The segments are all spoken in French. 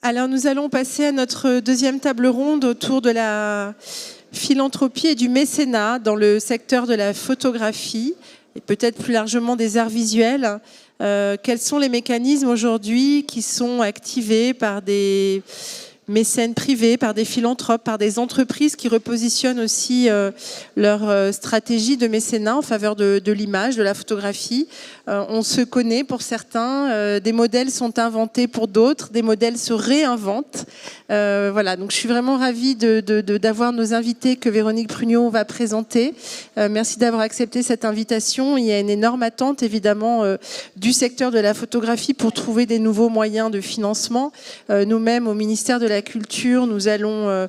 Alors nous allons passer à notre deuxième table ronde autour de la philanthropie et du mécénat dans le secteur de la photographie et peut-être plus largement des arts visuels. Quels sont les mécanismes aujourd'hui qui sont activés par des mécènes privés, par des philanthropes, par des entreprises qui repositionnent aussi leur stratégie de mécénat en faveur de l'image, de la photographie. On se connaît pour certains, des modèles sont inventés pour d'autres, des modèles se réinventent. Voilà, donc je suis vraiment ravie d'avoir nos invités que Véronique Prugnot va présenter. Merci d'avoir accepté cette invitation. Il y a une énorme attente évidemment du secteur de la photographie pour trouver des nouveaux moyens de financement. Nous-mêmes au ministère de la Culture, nous allons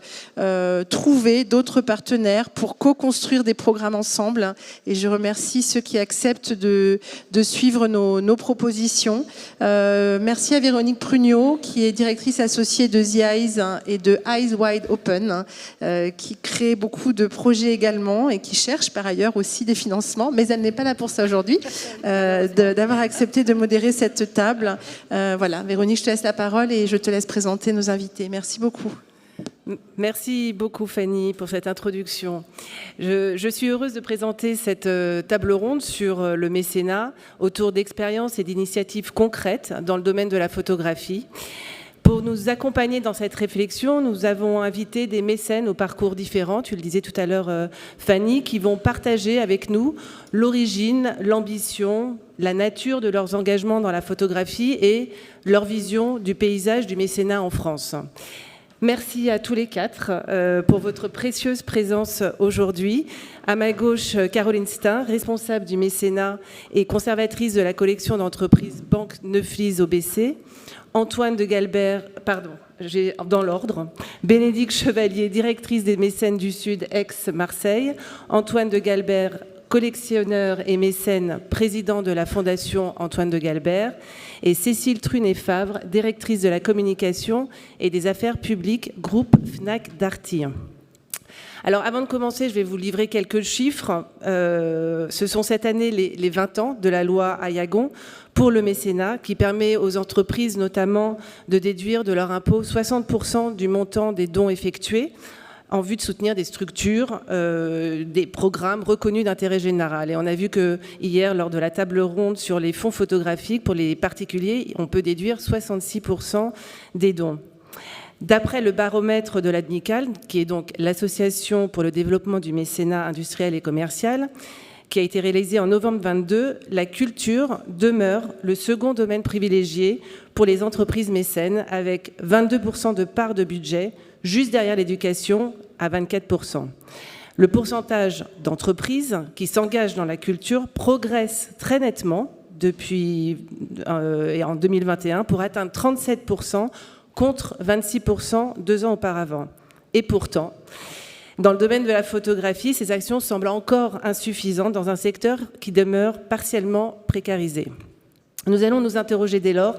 trouver d'autres partenaires pour co-construire des programmes ensemble. Et je remercie ceux qui acceptent de suivre nos propositions. Merci à Véronique Prugnot, qui est directrice associée de The Eyes et de Eyes Wide Open, qui crée beaucoup de projets également et qui cherche par ailleurs aussi des financements, mais elle n'est pas là pour ça aujourd'hui, d'avoir accepté de modérer cette table. Voilà, Véronique, je te laisse la parole et je te laisse présenter nos invités. Merci beaucoup. Merci beaucoup Fanny pour cette introduction. Je suis heureuse de présenter cette table ronde sur le mécénat autour d'expériences et d'initiatives concrètes dans le domaine de la photographie. Pour nous accompagner dans cette réflexion, nous avons invité des mécènes au parcours différents, tu le disais tout à l'heure Fanny, qui vont partager avec nous l'origine, l'ambition, la nature de leurs engagements dans la photographie et leur vision du paysage du mécénat en France. Merci à tous les quatre pour votre précieuse présence aujourd'hui. À ma gauche, Caroline Stein, responsable du mécénat et conservatrice de la collection d'entreprises Banque Neuflis OBC. Antoine de Galbert, dans l'ordre. Bénédicte Chevalier, directrice des mécènes du Sud, ex-Marseille. Antoine de Galbert, collectionneur et mécène, président de la Fondation Antoine de Galbert, et Cécile Trunet-Favre, directrice de la communication et des affaires publiques, groupe Fnac Darty. Alors, avant de commencer, je vais vous livrer quelques chiffres. Ce sont cette année les 20 ans de la loi Aillagon pour le mécénat, qui permet aux entreprises notamment de déduire de leur impôt 60% du montant des dons effectués, en vue de soutenir des structures, des programmes reconnus d'intérêt général. Et on a vu que hier, lors de la table ronde sur les fonds photographiques pour les particuliers, on peut déduire 66% des dons. D'après le baromètre de l'ADMICAL, qui est donc l'Association pour le développement du mécénat industriel et commercial, qui a été réalisé en novembre 2022, la culture demeure le second domaine privilégié pour les entreprises mécènes, avec 22% de part de budget, juste derrière l'éducation à 24%. Le pourcentage d'entreprises qui s'engagent dans la culture progresse très nettement depuis en 2021 pour atteindre 37% contre 26% 2 ans auparavant. Et pourtant, dans le domaine de la photographie, ces actions semblent encore insuffisantes dans un secteur qui demeure partiellement précarisé. Nous allons nous interroger dès lors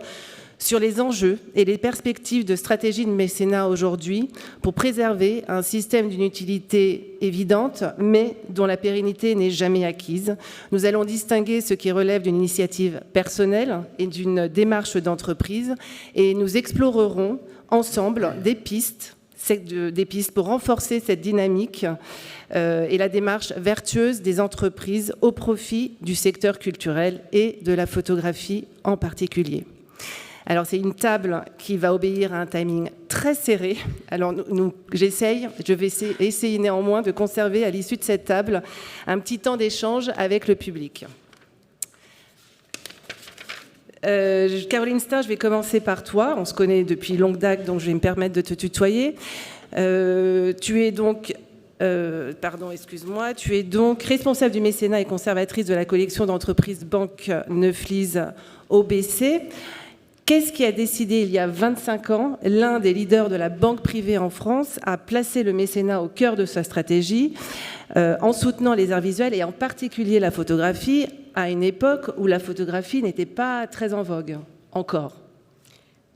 sur les enjeux et les perspectives de stratégie de mécénat aujourd'hui pour préserver un système d'une utilité évidente, mais dont la pérennité n'est jamais acquise. Nous allons distinguer ce qui relève d'une initiative personnelle et d'une démarche d'entreprise, et nous explorerons ensemble des pistes pour renforcer cette dynamique et la démarche vertueuse des entreprises au profit du secteur culturel et de la photographie en particulier. Alors, c'est une table qui va obéir à un timing très serré. Alors, je vais essayer néanmoins de conserver à l'issue de cette table un petit temps d'échange avec le public. Caroline Stein, je vais commencer par toi. On se connaît depuis longue date, donc je vais me permettre de te tutoyer. Tu es donc responsable du mécénat et conservatrice de la collection d'entreprises Banque Neuflis OBC. Qu'est-ce qui a décidé, il y a 25 ans, l'un des leaders de la banque privée en France à placer le mécénat au cœur de sa stratégie, en soutenant les arts visuels et en particulier la photographie, à une époque où la photographie n'était pas très en vogue, encore?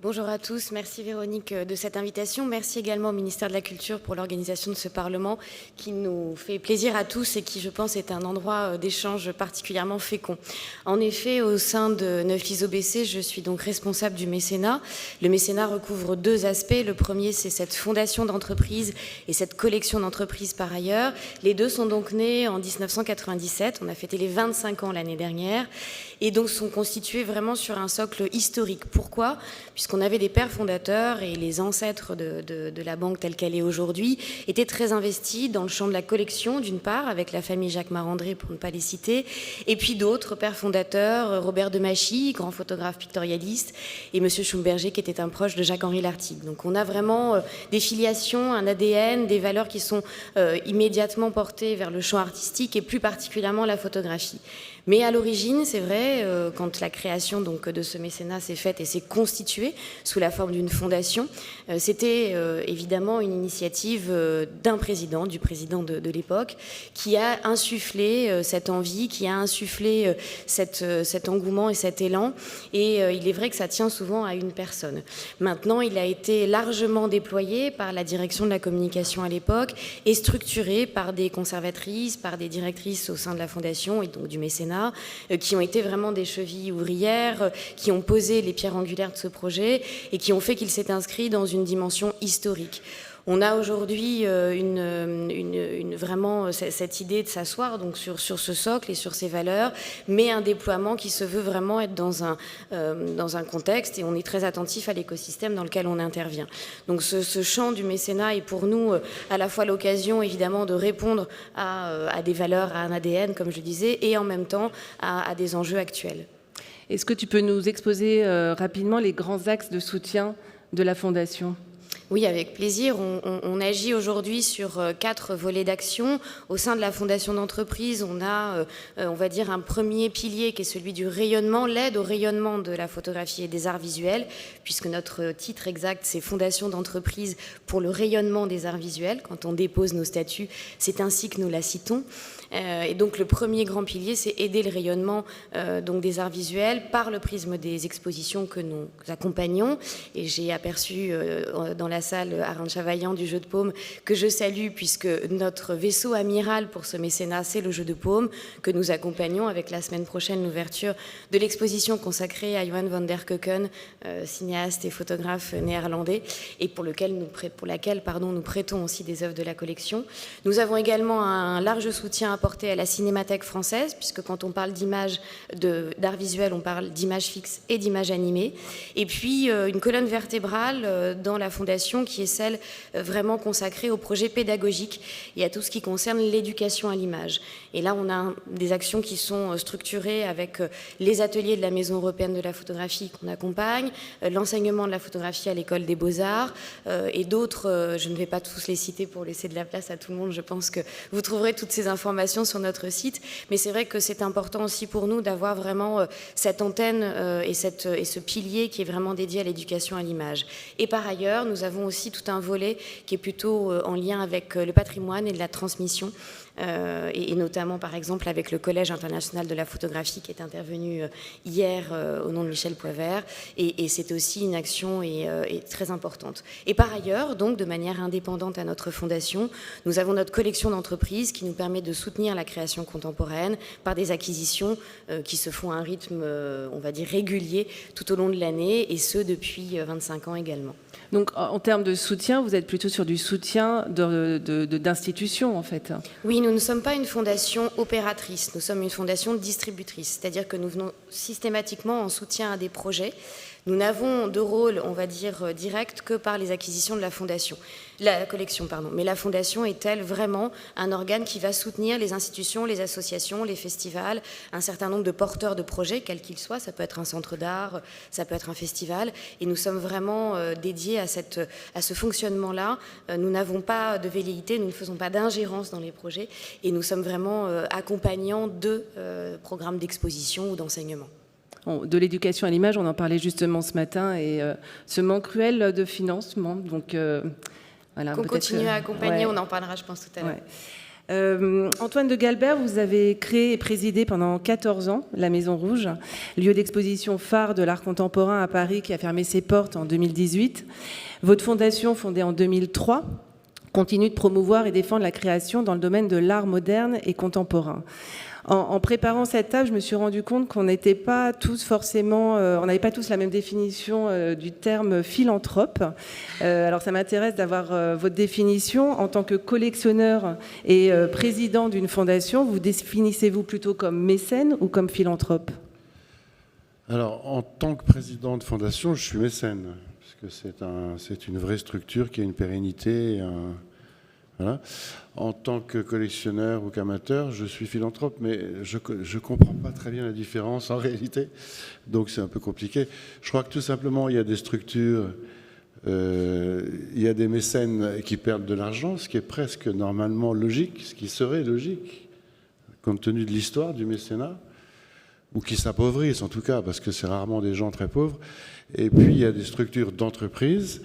Bonjour à tous, merci Véronique de cette invitation. Merci également au ministère de la Culture pour l'organisation de ce Parlement qui nous fait plaisir à tous et qui, je pense, est un endroit d'échange particulièrement fécond. En effet, au sein de Neuflis-Aubessé, je suis donc responsable du mécénat. Le mécénat recouvre deux aspects. Le premier, c'est cette fondation d'entreprise et cette collection d'entreprises par ailleurs. Les deux sont donc nés en 1997. On a fêté les 25 ans l'année dernière et donc sont constitués vraiment sur un socle historique. Pourquoi ? Puisqu'on avait des pères fondateurs et les ancêtres de la banque telle qu'elle est aujourd'hui étaient très investis dans le champ de la collection, d'une part, avec la famille Jacques Marandré, pour ne pas les citer, et puis d'autres pères fondateurs, Robert de Machy, grand photographe pictorialiste, et Monsieur Schumberger, qui était un proche de Jacques-Henri Lartigue. Donc on a vraiment des filiations, un ADN, des valeurs qui sont immédiatement portées vers le champ artistique et plus particulièrement la photographie. Mais à l'origine, c'est vrai, quand la création donc, de ce mécénat s'est faite et s'est constituée sous la forme d'une fondation, c'était évidemment une initiative d'un président, du président de l'époque, qui a insufflé cette envie, qui a insufflé cet engouement et cet élan. Et il est vrai que ça tient souvent à une personne. Maintenant, il a été largement déployé par la direction de la communication à l'époque et structuré par des conservatrices, par des directrices au sein de la fondation et donc du mécénat, qui ont été vraiment des chevilles ouvrières, qui ont posé les pierres angulaires de ce projet et qui ont fait qu'il s'est inscrit dans une dimension historique. On a aujourd'hui vraiment cette idée de s'asseoir donc sur ce socle et sur ces valeurs, mais un déploiement qui se veut vraiment être dans un contexte, et on est très attentif à l'écosystème dans lequel on intervient. Donc ce champ du mécénat est pour nous à la fois l'occasion évidemment de répondre à des valeurs, à un ADN comme je disais, et en même temps à des enjeux actuels. Est-ce que tu peux nous exposer rapidement les grands axes de soutien de la Fondation ? Oui, avec plaisir. On agit aujourd'hui sur 4 volets d'action. Au sein de la fondation d'entreprise, on a, on va dire, un premier pilier qui est celui du rayonnement, l'aide au rayonnement de la photographie et des arts visuels, puisque notre titre exact, c'est Fondation d'entreprise pour le rayonnement des arts visuels. Quand on dépose nos statuts, c'est ainsi que nous la citons. Et donc le premier grand pilier, c'est aider le rayonnement donc des arts visuels par le prisme des expositions que nous accompagnons. Et j'ai aperçu dans la salle Arend Chavaillant du Jeu de Paume, que je salue, puisque notre vaisseau amiral pour ce mécénat, c'est le Jeu de Paume, que nous accompagnons avec la semaine prochaine l'ouverture de l'exposition consacrée à Johan van der Keuken, cinéaste et photographe néerlandais, et pour laquelle nous prêtons aussi des œuvres de la collection. Nous avons également un large soutien apporté à la Cinémathèque française, puisque quand on parle d'images, d'art visuel, on parle d'images fixes et d'images animées. Et puis une colonne vertébrale dans la Fondation qui est celle vraiment consacrée au projet pédagogique et à tout ce qui concerne l'éducation à l'image. Et là, on a des actions qui sont structurées avec les ateliers de la Maison européenne de la photographie qu'on accompagne, l'enseignement de la photographie à l'école des beaux-arts et d'autres, je ne vais pas tous les citer pour laisser de la place à tout le monde, je pense que vous trouverez toutes ces informations sur notre site, mais c'est vrai que c'est important aussi pour nous d'avoir vraiment cette antenne et ce pilier qui est vraiment dédié à l'éducation à l'image. Et par ailleurs, nous avons aussi tout un volet qui est plutôt en lien avec le patrimoine et la transmission, et notamment par exemple avec le Collège international de la photographie qui est intervenu hier au nom de Michel Poivert, et c'est aussi une action très importante. Et par ailleurs, donc de manière indépendante à notre fondation, nous avons notre collection d'entreprises qui nous permet de soutenir la création contemporaine par des acquisitions qui se font à un rythme, on va dire, régulier tout au long de l'année, et ce depuis 25 ans également. Donc, en termes de soutien, vous êtes plutôt sur du soutien d'institutions, en fait. Oui, nous ne sommes pas une fondation opératrice, nous sommes une fondation distributrice, c'est-à-dire que nous venons systématiquement en soutien à des projets. Nous n'avons de rôle, on va dire, direct que par les acquisitions de la collection. Mais la fondation est-elle vraiment un organe qui va soutenir les institutions, les associations, les festivals, un certain nombre de porteurs de projets, quels qu'ils soient. Ça peut être un centre d'art, ça peut être un festival. Et nous sommes vraiment dédiés à ce fonctionnement-là. Nous n'avons pas de velléité, nous ne faisons pas d'ingérence dans les projets. Et nous sommes vraiment accompagnants de programmes d'exposition ou d'enseignement. De l'éducation à l'image, on en parlait justement ce matin, et ce manque cruel de financement. Donc, voilà, qu'on continue à accompagner, ouais. On en parlera, je pense, tout à l'heure. Antoine de Galbert, vous avez créé et présidé pendant 14 ans la Maison Rouge, lieu d'exposition phare de l'art contemporain à Paris qui a fermé ses portes en 2018. Votre fondation, fondée en 2003, continue de promouvoir et défendre la création dans le domaine de l'art moderne et contemporain. En préparant cette table, je me suis rendu compte qu'on n'était pas tous forcément, on n'avait pas tous la même définition du terme philanthrope. Alors ça m'intéresse d'avoir votre définition. En tant que collectionneur et président d'une fondation, vous définissez-vous plutôt comme mécène ou comme philanthrope? Alors, en tant que président de fondation, je suis mécène, parce que c'est une vraie structure qui a une pérennité. Voilà. En tant que collectionneur ou qu'amateur, je suis philanthrope, mais je ne comprends pas très bien la différence en réalité, donc c'est un peu compliqué. Je crois que tout simplement, il y a des structures, il y a des mécènes qui perdent de l'argent, ce qui est presque normalement logique, ce qui serait logique, compte tenu de l'histoire du mécénat, ou qui s'appauvrissent en tout cas, parce que c'est rarement des gens très pauvres. Et puis, il y a des structures d'entreprise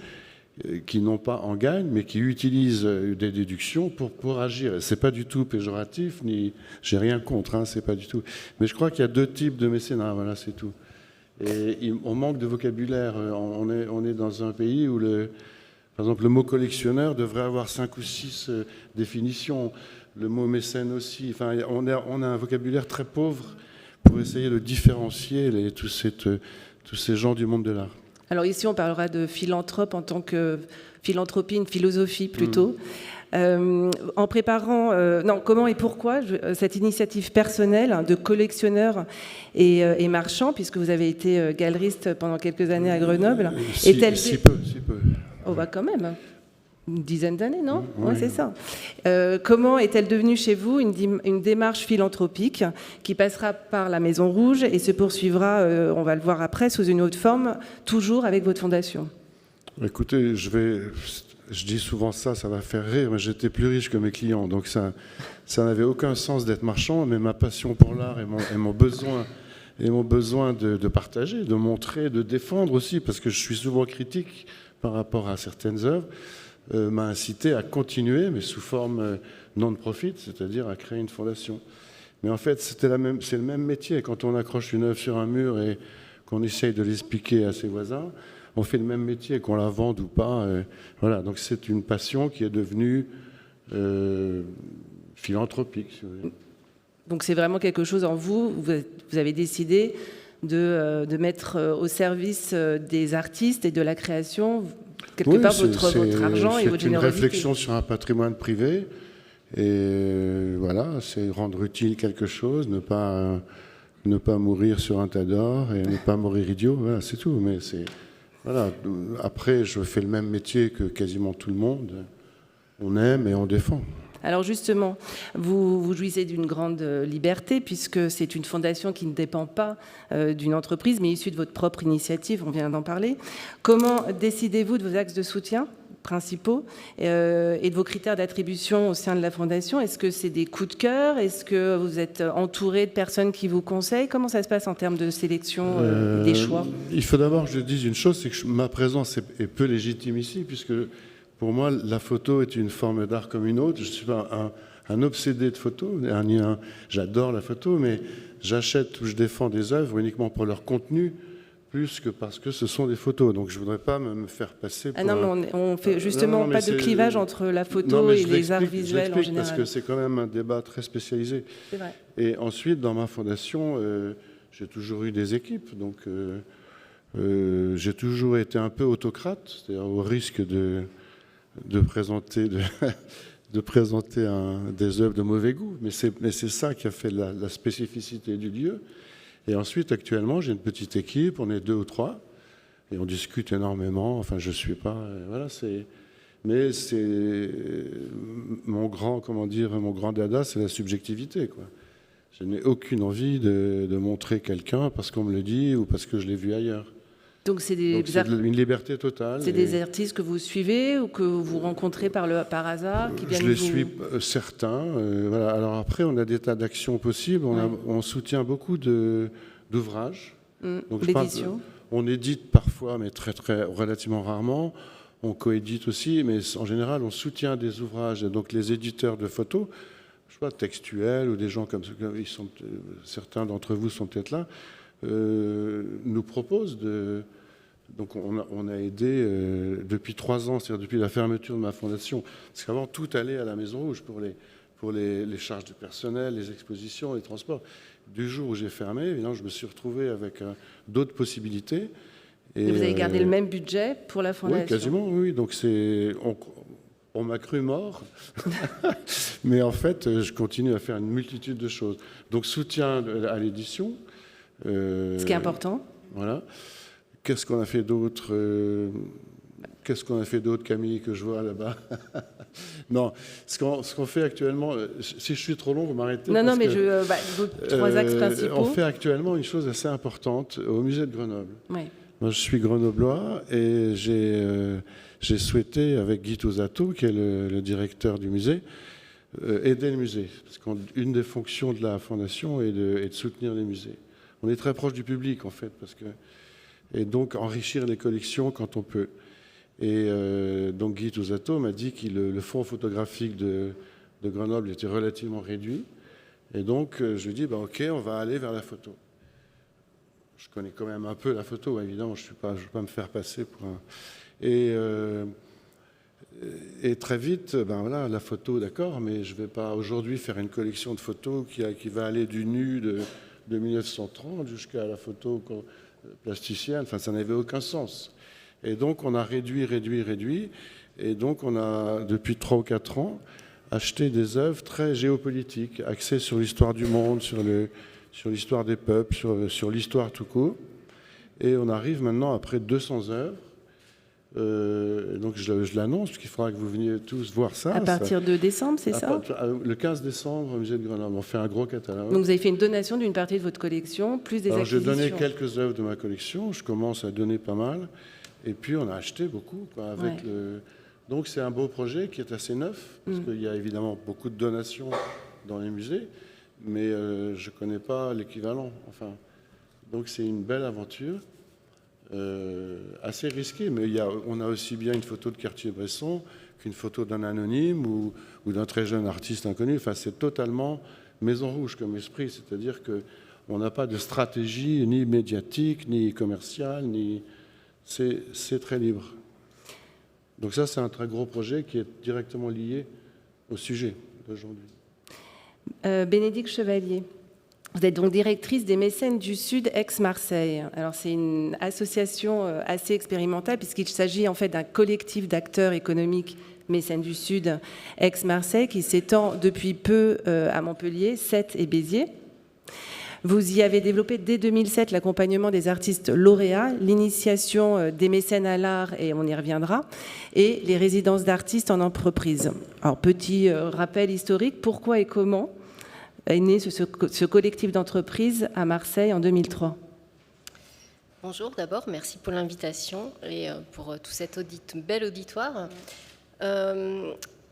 qui n'ont pas en gagne, mais qui utilisent des déductions pour agir. C'est pas du tout péjoratif, ni j'ai rien contre, hein, c'est pas du tout. Mais je crois qu'il y a deux types de mécénat, voilà, c'est tout. Et on manque de vocabulaire. On est dans un pays où, par exemple, le mot collectionneur devrait avoir 5 ou 6 définitions. Le mot mécène aussi. Enfin, on a un vocabulaire très pauvre pour essayer de différencier tous ces gens du monde de l'art. Alors ici, on parlera de philanthrope en tant que philanthropie, une philosophie plutôt. En préparant, comment et pourquoi cette initiative personnelle de collectionneur et marchand, puisque vous avez été galeriste pendant quelques années à Grenoble, est-elle si peu. Oh bah quand même. Une dizaine d'années, non? Oui. Ouais, c'est ça. Comment est-elle devenue chez vous une démarche philanthropique qui passera par la Maison Rouge et se poursuivra, on va le voir après, sous une autre forme, toujours avec votre fondation? Écoutez, je dis souvent ça va faire rire, mais j'étais plus riche que mes clients, donc ça n'avait aucun sens d'être marchand, mais ma passion pour l'art et mon besoin de partager, de montrer, de défendre aussi, parce que je suis souvent critique par rapport à certaines œuvres, m'a incité à continuer, mais sous forme non-profit, c'est-à-dire à créer une fondation. Mais en fait, c'est le même métier. Quand on accroche une œuvre sur un mur et qu'on essaye de l'expliquer à ses voisins, on fait le même métier, qu'on la vende ou pas. Voilà, donc c'est une passion qui est devenue philanthropique, si vous voulez. Donc c'est vraiment quelque chose en vous, vous avez décidé de mettre au service des artistes et de la création quelque part votre argent et votre générosité. C'est une réflexion sur un patrimoine privé et voilà, c'est rendre utile quelque chose, ne pas mourir sur un tas d'or et ne pas mourir idiot, voilà, c'est tout. Mais voilà. Après, je fais le même métier que quasiment tout le monde. On aime et on défend. Alors justement, vous jouissez d'une grande liberté puisque c'est une fondation qui ne dépend pas d'une entreprise, mais issue de votre propre initiative, on vient d'en parler. Comment décidez-vous de vos axes de soutien principaux et de vos critères d'attribution au sein de la fondation? Est-ce que c'est des coups de cœur? Est-ce que vous êtes entouré de personnes qui vous conseillent? Comment ça se passe en termes de sélection des choix? Il faut d'abord que je dise une chose, c'est que ma présence est peu légitime ici, puisque pour moi, la photo est une forme d'art comme une autre. Je ne suis pas un obsédé de photo. J'adore la photo, mais j'achète ou je défends des œuvres uniquement pour leur contenu, plus que parce que ce sont des photos. Donc je ne voudrais pas me faire passer pour... Ah non, mais on fait justement pas de clivage entre la photo et les arts visuels en général. Parce que c'est quand même un débat très spécialisé. C'est vrai. Et ensuite, dans ma fondation, j'ai toujours eu des équipes. Donc j'ai toujours été un peu autocrate, c'est-à-dire au risque de présenter des œuvres de mauvais goût. Mais c'est ça qui a fait la spécificité du lieu. Et ensuite, actuellement, j'ai une petite équipe, on est 2 ou 3, et on discute énormément. Enfin, je ne suis pas... Voilà, mais c'est mon grand dada, c'est la subjectivité, quoi. Je n'ai aucune envie de montrer quelqu'un parce qu'on me le dit ou parce que je l'ai vu ailleurs. Donc c'est une liberté totale. C'est des artistes que vous suivez ou que vous rencontrez par hasard qui viennent Je les suis certains. Voilà. Alors après, on a des tas d'actions possibles. On soutient beaucoup d'ouvrages. L'édition. On édite parfois, mais relativement rarement. On coédite aussi, mais en général, on soutient des ouvrages. Donc les éditeurs de photos sais pas, textuels ou des gens comme certains d'entre vous sont peut-être là, nous proposent de... Donc on a aidé depuis 3 ans, c'est-à-dire depuis la fermeture de ma fondation, parce qu'avant tout allait à la Maison Rouge pour les charges de personnel, les expositions, les transports. Du jour où j'ai fermé, évidemment, je me suis retrouvé avec d'autres possibilités. Et vous avez gardé le même budget pour la fondation? Oui, quasiment, oui. Donc on m'a cru mort, mais en fait, je continue à faire une multitude de choses. Donc soutien à l'édition. Ce qui est important. Voilà. Qu'est-ce qu'on a fait d'autre Camille, que je vois là-bas? Non, ce qu'on fait actuellement, si je suis trop long, vous m'arrêtez. Non, mais vos 3 axes principaux. On fait actuellement une chose assez importante au musée de Grenoble. Oui. Moi, je suis grenoblois et j'ai souhaité, avec Guy Touzato, qui est le directeur du musée, aider le musée. Parce qu'une des fonctions de la fondation est de soutenir les musées. On est très proche du public, en fait, et donc enrichir les collections quand on peut. Et donc Guy Touzato m'a dit que le fonds photographique de Grenoble était relativement réduit. Et donc je lui ai dit, OK, on va aller vers la photo. Je connais quand même un peu la photo, évidemment, je ne vais pas me faire passer pour un... Et très vite, voilà, la photo, d'accord, mais je ne vais pas aujourd'hui faire une collection de photos qui va aller du nu de 1930 jusqu'à la photo plasticienne. Enfin, ça n'avait aucun sens. Et donc, on a réduit. Et donc, on a, depuis 3 ou 4 ans, acheté des œuvres très géopolitiques, axées sur l'histoire du monde, sur l'histoire des peuples, sur l'histoire tout court. Et on arrive maintenant, après 200 œuvres, donc je l'annonce, parce qu'il faudra que vous veniez tous voir ça. À partir de décembre, c'est ça? Le 15 décembre, au musée de Grenoble, on fait un gros catalogue. Donc vous avez fait une donation d'une partie de votre collection, plus des acquisitions. J'ai donné quelques œuvres de ma collection, je commence à donner pas mal, et puis on a acheté beaucoup. Donc c'est un beau projet qui est assez neuf, parce qu'il y a évidemment beaucoup de donations dans les musées, mais je ne connais pas l'équivalent. Enfin, donc c'est une belle aventure. Assez risqué, mais on a aussi bien une photo de Cartier-Bresson qu'une photo d'un anonyme ou d'un très jeune artiste inconnu. Enfin, c'est totalement Maison Rouge comme esprit, c'est-à-dire qu'on n'a pas de stratégie ni médiatique, ni commerciale, c'est très libre. Donc ça, c'est un très gros projet qui est directement lié au sujet d'aujourd'hui. Bénédicte Chevalier. Vous êtes donc directrice des Mécènes du Sud Aix-Marseille. Alors c'est une association assez expérimentale puisqu'il s'agit en fait d'un collectif d'acteurs économiques Mécènes du Sud Aix-Marseille qui s'étend depuis peu à Montpellier, Sète et Béziers. Vous y avez développé dès 2007 l'accompagnement des artistes lauréats, l'initiation des mécènes à l'art, et on y reviendra, et les résidences d'artistes en entreprise. Alors petit rappel historique, pourquoi et comment est né ce collectif d'entreprise à Marseille en 2003. Bonjour, d'abord, merci pour l'invitation et pour tout cet bel auditoire.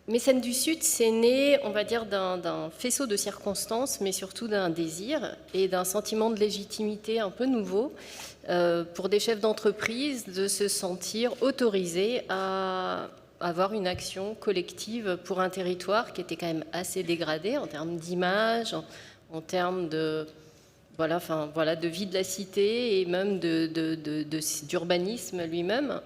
Mécènes du Sud, c'est né, on va dire, d'un faisceau de circonstances, mais surtout d'un désir et d'un sentiment de légitimité un peu nouveau pour des chefs d'entreprise de se sentir autorisés à avoir une action collective pour un territoire qui était quand même assez dégradé en termes d'image, en termes de, de vie de la cité et même d'urbanisme lui-même.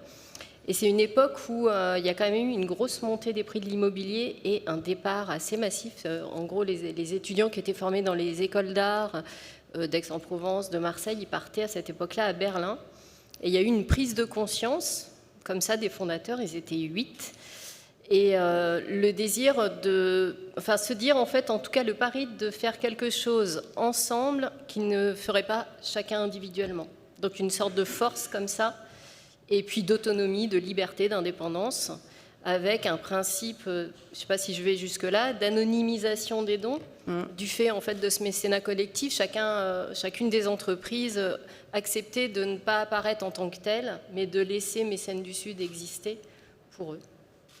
Et c'est une époque où il y a quand même eu une grosse montée des prix de l'immobilier et un départ assez massif. En gros, les étudiants qui étaient formés dans les écoles d'art d'Aix-en-Provence, de Marseille, ils partaient à cette époque-là à Berlin. Et il y a eu une prise de conscience comme ça des fondateurs, ils étaient 8, et le désir se dire en fait, en tout cas le pari de faire quelque chose ensemble qu'ils ne feraient pas chacun individuellement. Donc une sorte de force comme ça, et puis d'autonomie, de liberté, d'indépendance, avec un principe, je ne sais pas si je vais jusque-là, d'anonymisation des dons, du fait en fait de ce mécénat collectif, chacune des entreprises accepter de ne pas apparaître en tant que telle, mais de laisser Mécènes du Sud exister pour eux.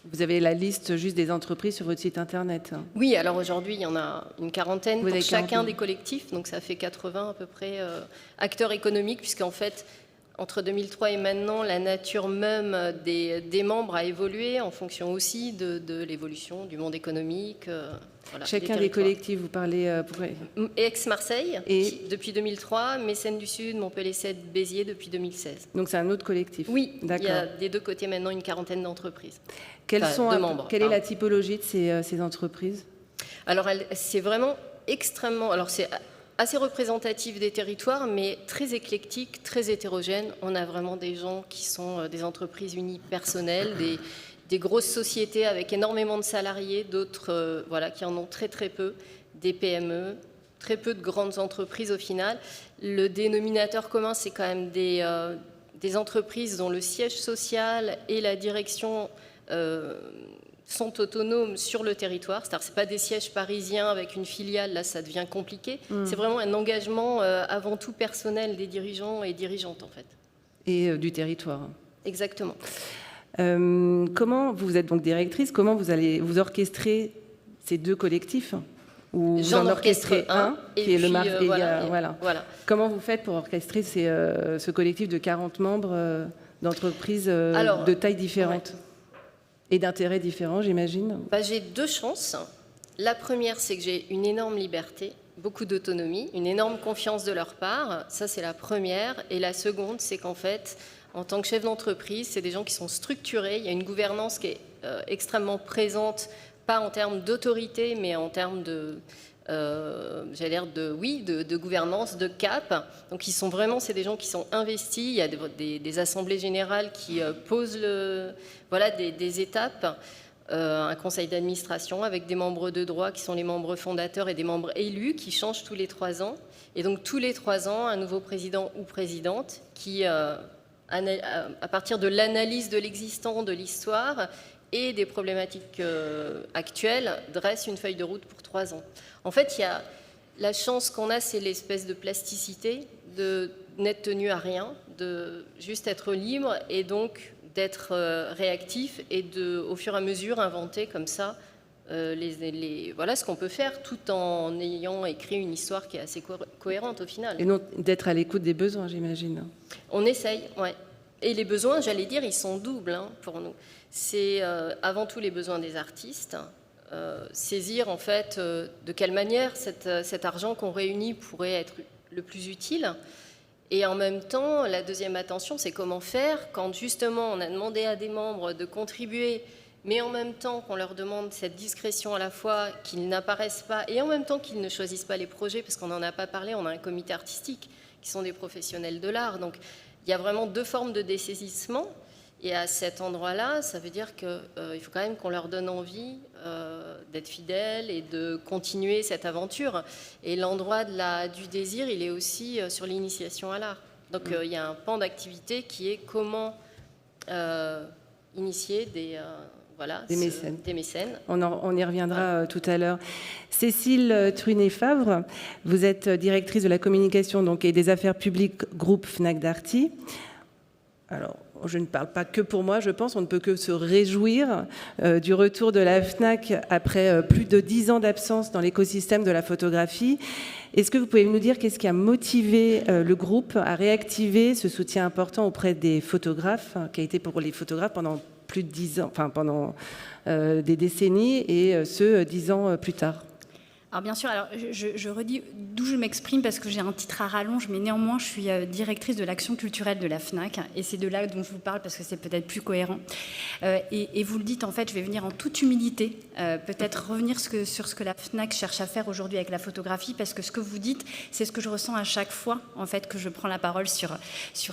Vous avez la liste juste des entreprises sur votre site internet. Oui, alors aujourd'hui, il y en a une quarantaine pour chacun des collectifs, donc ça fait 80 à peu près acteurs économiques, puisqu'en fait, entre 2003 et maintenant, la nature même des membres a évolué en fonction aussi de l'évolution du monde économique. Voilà, Chacun des collectifs, vous parlez... Aix-Marseille, depuis 2003, Mécène du Sud, Montpellier 7, Béziers depuis 2016. Donc c'est un autre collectif. Oui, il y a des deux côtés maintenant une quarantaine d'entreprises. Quelle est la typologie typologie de ces entreprises? Alors c'est vraiment extrêmement... Alors c'est assez représentatif des territoires, mais très éclectique, très hétérogène. On a vraiment des gens qui sont des entreprises unipersonnelles, des grosses sociétés avec énormément de salariés, d'autres voilà, qui en ont très très peu, des PME, très peu de grandes entreprises au final. Le dénominateur commun, c'est quand même des entreprises dont le siège social et la direction sont autonomes sur le territoire. C'est-à-dire que ce n'est pas des sièges parisiens avec une filiale, là ça devient compliqué. C'est vraiment un engagement avant tout personnel des dirigeants et dirigeantes en fait. Et du territoire. Exactement. Comment, vous êtes donc directrice, comment vous orchestrez ces deux collectifs? Ou vous en orchestrez un, qui est le voilà. Comment vous faites pour orchestrer ce collectif de 40 membres d'entreprises de tailles différentes et d'intérêts différents, j'imagine? J'ai deux chances. La première, c'est que j'ai une énorme liberté, beaucoup d'autonomie, une énorme confiance de leur part. Ça, c'est la première. Et la seconde, c'est qu'en fait, en tant que chef d'entreprise, c'est des gens qui sont structurés. Il y a une gouvernance qui est extrêmement présente, pas en termes d'autorité, mais en termes de gouvernance, de cap. Donc c'est des gens qui sont investis. Il y a des assemblées générales qui posent des étapes. Un conseil d'administration avec des membres de droit qui sont les membres fondateurs et des membres élus qui changent tous les 3 ans. Et donc tous les 3 ans, un nouveau président ou présidente qui, à partir de l'analyse de l'existant, de l'histoire et des problématiques actuelles, dresse une feuille de route pour 3 ans. En fait, il y a la chance qu'on a, c'est l'espèce de plasticité, de n'être tenu à rien, de juste être libre et donc d'être réactif et au fur et à mesure inventer comme ça ce qu'on peut faire tout en ayant écrit une histoire qui est assez cohérente au final. Et non d'être à l'écoute des besoins, j'imagine. On essaye, ouais. Et les besoins, j'allais dire, ils sont doubles pour nous. C'est avant tout les besoins des artistes, saisir en fait de quelle manière cet argent qu'on réunit pourrait être le plus utile. Et en même temps, la deuxième attention, c'est comment faire quand justement on a demandé à des membres de contribuer, mais en même temps qu'on leur demande cette discrétion à la fois, qu'ils n'apparaissent pas, et en même temps qu'ils ne choisissent pas les projets, parce qu'on n'en a pas parlé, on a un comité artistique qui sont des professionnels de l'art. Donc il y a vraiment 2 formes de dessaisissement. Et à cet endroit-là, ça veut dire qu'il faut quand même qu'on leur donne envie d'être fidèles et de continuer cette aventure. Et l'endroit du désir, il est aussi sur l'initiation à l'art. Donc il y a un pan d'activité qui est comment initier des mécènes. On y reviendra tout à l'heure. Cécile Trunet-Favre, vous êtes directrice de la communication et des affaires publiques groupe Fnac Darty. Alors, je ne parle pas que pour moi, je pense. On ne peut que se réjouir du retour de la Fnac après plus de 10 ans d'absence dans l'écosystème de la photographie. Est-ce que vous pouvez nous dire qu'est-ce qui a motivé le groupe à réactiver ce soutien important auprès des photographes, qui a été pour les photographes pendant plus de 10 ans, enfin pendant des décennies, et 10 ans plus tard? Alors bien sûr, je redis d'où je m'exprime parce que j'ai un titre à rallonge, mais néanmoins je suis directrice de l'action culturelle de la Fnac et c'est de là dont je vous parle parce que c'est peut-être plus cohérent. Et vous le dites, en fait, je vais venir en toute humilité, peut-être revenir sur ce que la Fnac cherche à faire aujourd'hui avec la photographie, parce que ce que vous dites, c'est ce que je ressens à chaque fois en fait que je prends la parole sur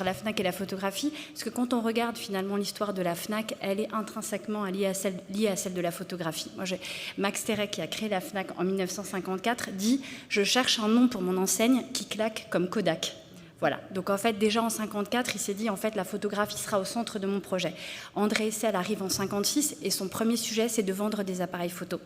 la Fnac et la photographie, parce que quand on regarde finalement l'histoire de la Fnac, elle est intrinsèquement liée à celle de la photographie. Moi, Max Terret, qui a créé la Fnac en 1954, dit « Je cherche un nom pour mon enseigne qui claque comme Kodak ». Voilà. Donc en fait, déjà en 54, il s'est dit en fait la photographie sera au centre de mon projet. André Essel arrive en 56 et son premier sujet, c'est de vendre des appareils photo.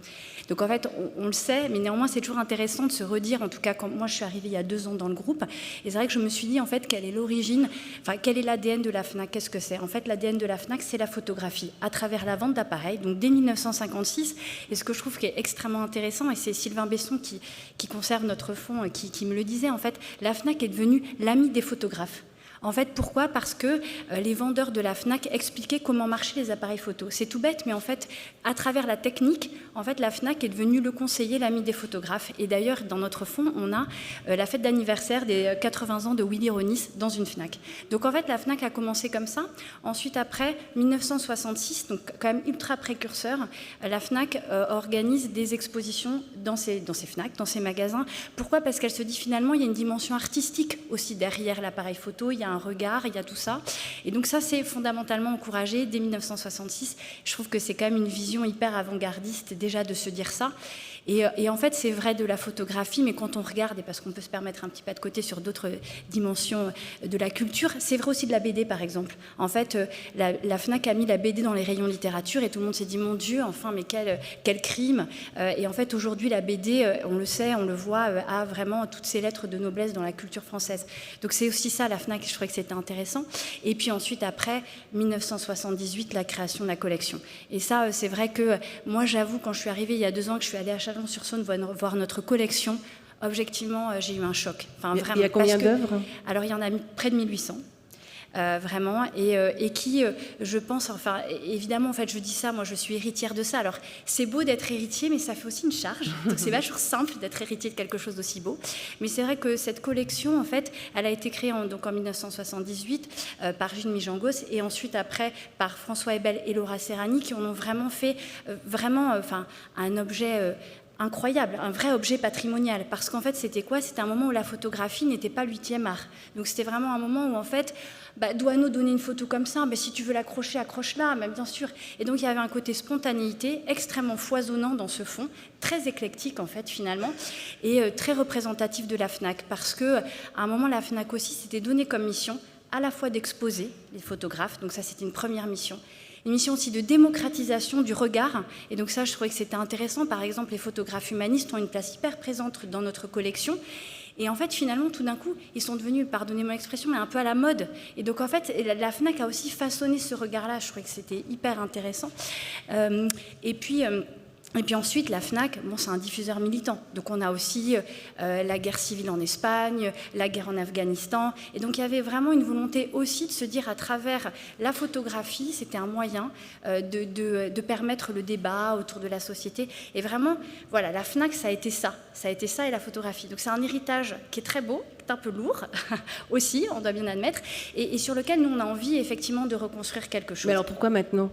Donc en fait, on le sait, mais néanmoins, c'est toujours intéressant de se redire, en tout cas quand moi je suis arrivée il y a 2 ans dans le groupe, et c'est vrai que je me suis dit en fait quelle est l'origine, enfin quel est l'ADN de la Fnac, qu'est-ce que c'est? En fait, l'ADN de la Fnac, c'est la photographie, à travers la vente d'appareils, donc dès 1956, et ce que je trouve qui est extrêmement intéressant, et c'est Sylvain Besson qui conserve notre fonds, qui me le disait, en fait, la Fnac est devenue l'ami des photographes. En fait, pourquoi ? Parce que les vendeurs de la Fnac expliquaient comment marchaient les appareils photo. C'est tout bête, mais en fait, à travers la technique, en fait, la Fnac est devenue le conseiller, l'ami des photographes. Et d'ailleurs, dans notre fonds, on a la fête d'anniversaire des 80 ans de Willy Ronis dans une Fnac. Donc en fait, la Fnac a commencé comme ça. Ensuite, après, 1966, donc quand même ultra précurseur, la Fnac organise des expositions dans ses Fnac, dans ses magasins. Pourquoi ? Parce qu'elle se dit finalement, il y a une dimension artistique aussi derrière l'appareil photo, il y a un regard, il y a tout ça. Et donc ça, c'est fondamentalement encouragé dès 1966. Je trouve que c'est quand même une vision hyper avant-gardiste déjà de se dire ça. Et en fait, c'est vrai de la photographie, mais quand on regarde, et parce qu'on peut se permettre un petit pas de côté sur d'autres dimensions de la culture, c'est vrai aussi de la BD, par exemple. En fait, la Fnac a mis la BD dans les rayons littérature et tout le monde s'est dit, mon Dieu, enfin, mais quel crime. Et en fait, aujourd'hui, la BD, on le sait, on le voit, a vraiment toutes ses lettres de noblesse dans la culture française. Donc c'est aussi ça, la Fnac, je trouvais que c'était intéressant. Et puis ensuite, après, 1978, la création de la collection. Et ça, c'est vrai que moi, j'avoue, quand je suis arrivée il y a 2 ans, que je suis allée à Chalon-sur-Saône voir notre collection, objectivement, j'ai eu un choc. Enfin, vraiment, il y a combien d'œuvres ? Alors, il y en a près de 1800. Vraiment, et qui, je pense, enfin, évidemment, en fait, je dis ça, moi, je suis héritière de ça. Alors, c'est beau d'être héritier, mais ça fait aussi une charge. Donc, c'est pas toujours simple d'être héritier de quelque chose d'aussi beau. Mais c'est vrai que cette collection, en fait, elle a été créée en 1978 par Gilles Mijangos, et ensuite, après, par François Ebel et Laura Serrani, qui en ont vraiment fait, un objet... incroyable, un vrai objet patrimonial. Parce qu'en fait, c'était quoi ? C'était un moment où la photographie n'était pas le 8e art. Donc, c'était vraiment un moment où, en fait, Douaneau donnait une photo comme ça, si tu veux l'accrocher, accroche-la, mais bien sûr. Et donc, il y avait un côté spontanéité extrêmement foisonnant dans ce fond, très éclectique, en fait, finalement, et très représentatif de la Fnac. Parce qu'à un moment, la Fnac aussi s'était donné comme mission à la fois d'exposer les photographes, donc ça, c'était une première mission, une mission aussi de démocratisation du regard. Et donc ça, je trouvais que c'était intéressant. Par exemple, les photographes humanistes ont une place hyper présente dans notre collection. Et en fait, finalement, tout d'un coup, ils sont devenus, pardonnez-moi l'expression, mais un peu à la mode. Et donc, en fait, la Fnac a aussi façonné ce regard-là. Je trouvais que c'était hyper intéressant. Et puis ensuite, la Fnac, c'est un diffuseur militant. Donc on a aussi la guerre civile en Espagne, la guerre en Afghanistan. Et donc il y avait vraiment une volonté aussi de se dire à travers la photographie, c'était un moyen de permettre le débat autour de la société. Et vraiment, voilà, la Fnac, ça a été ça et la photographie. Donc c'est un héritage qui est très beau, un peu lourd aussi, on doit bien admettre, et sur lequel nous on a envie effectivement de reconstruire quelque chose. Mais alors pourquoi maintenant ?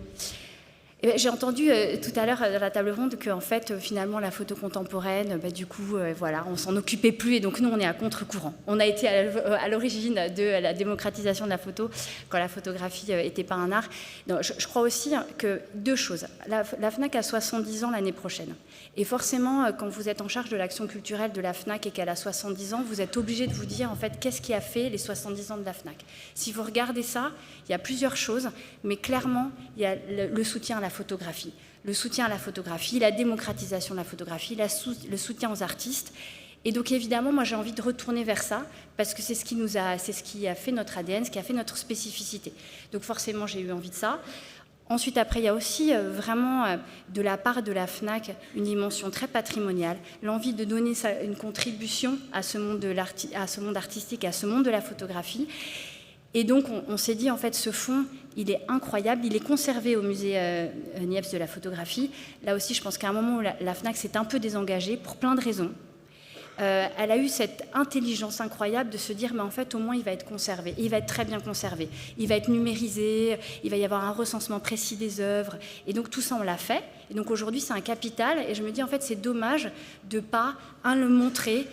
J'ai entendu tout à l'heure à la table ronde que en fait, finalement, la photo contemporaine, du coup, voilà, on s'en occupait plus et donc nous, on est à contre-courant. On a été à l'origine de la démocratisation de la photo quand la photographie n'était pas un art. Donc, je crois aussi que 2 choses. La Fnac a 70 ans l'année prochaine. Et forcément, quand vous êtes en charge de l'action culturelle de la Fnac et qu'elle a 70 ans, vous êtes obligé de vous dire, en fait, qu'est-ce qui a fait les 70 ans de la Fnac ? Si vous regardez ça, il y a plusieurs choses, mais clairement, il y a le soutien à la photographie. Le soutien à la photographie, la démocratisation de la photographie, le soutien aux artistes. Et donc, évidemment, moi, j'ai envie de retourner vers ça, parce que c'est ce qui a fait notre ADN, ce qui a fait notre spécificité. Donc, forcément, j'ai eu envie de ça. Ensuite, après, il y a aussi vraiment, de la part de la Fnac, une dimension très patrimoniale, l'envie de donner une contribution à ce monde artistique, à ce monde de la photographie. Et donc, on s'est dit, en fait, ce fonds, il est incroyable. Il est conservé au musée Niepce de la photographie. Là aussi, je pense qu'à un moment où la Fnac s'est un peu désengagée, pour plein de raisons. Elle a eu cette intelligence incroyable de se dire, mais en fait, au moins, il va être conservé. Et il va être très bien conservé. Il va être numérisé, il va y avoir un recensement précis des œuvres. Et donc, tout ça, on l'a fait. Et donc, aujourd'hui, c'est un capital. Et je me dis, en fait, c'est dommage de ne pas le montrer,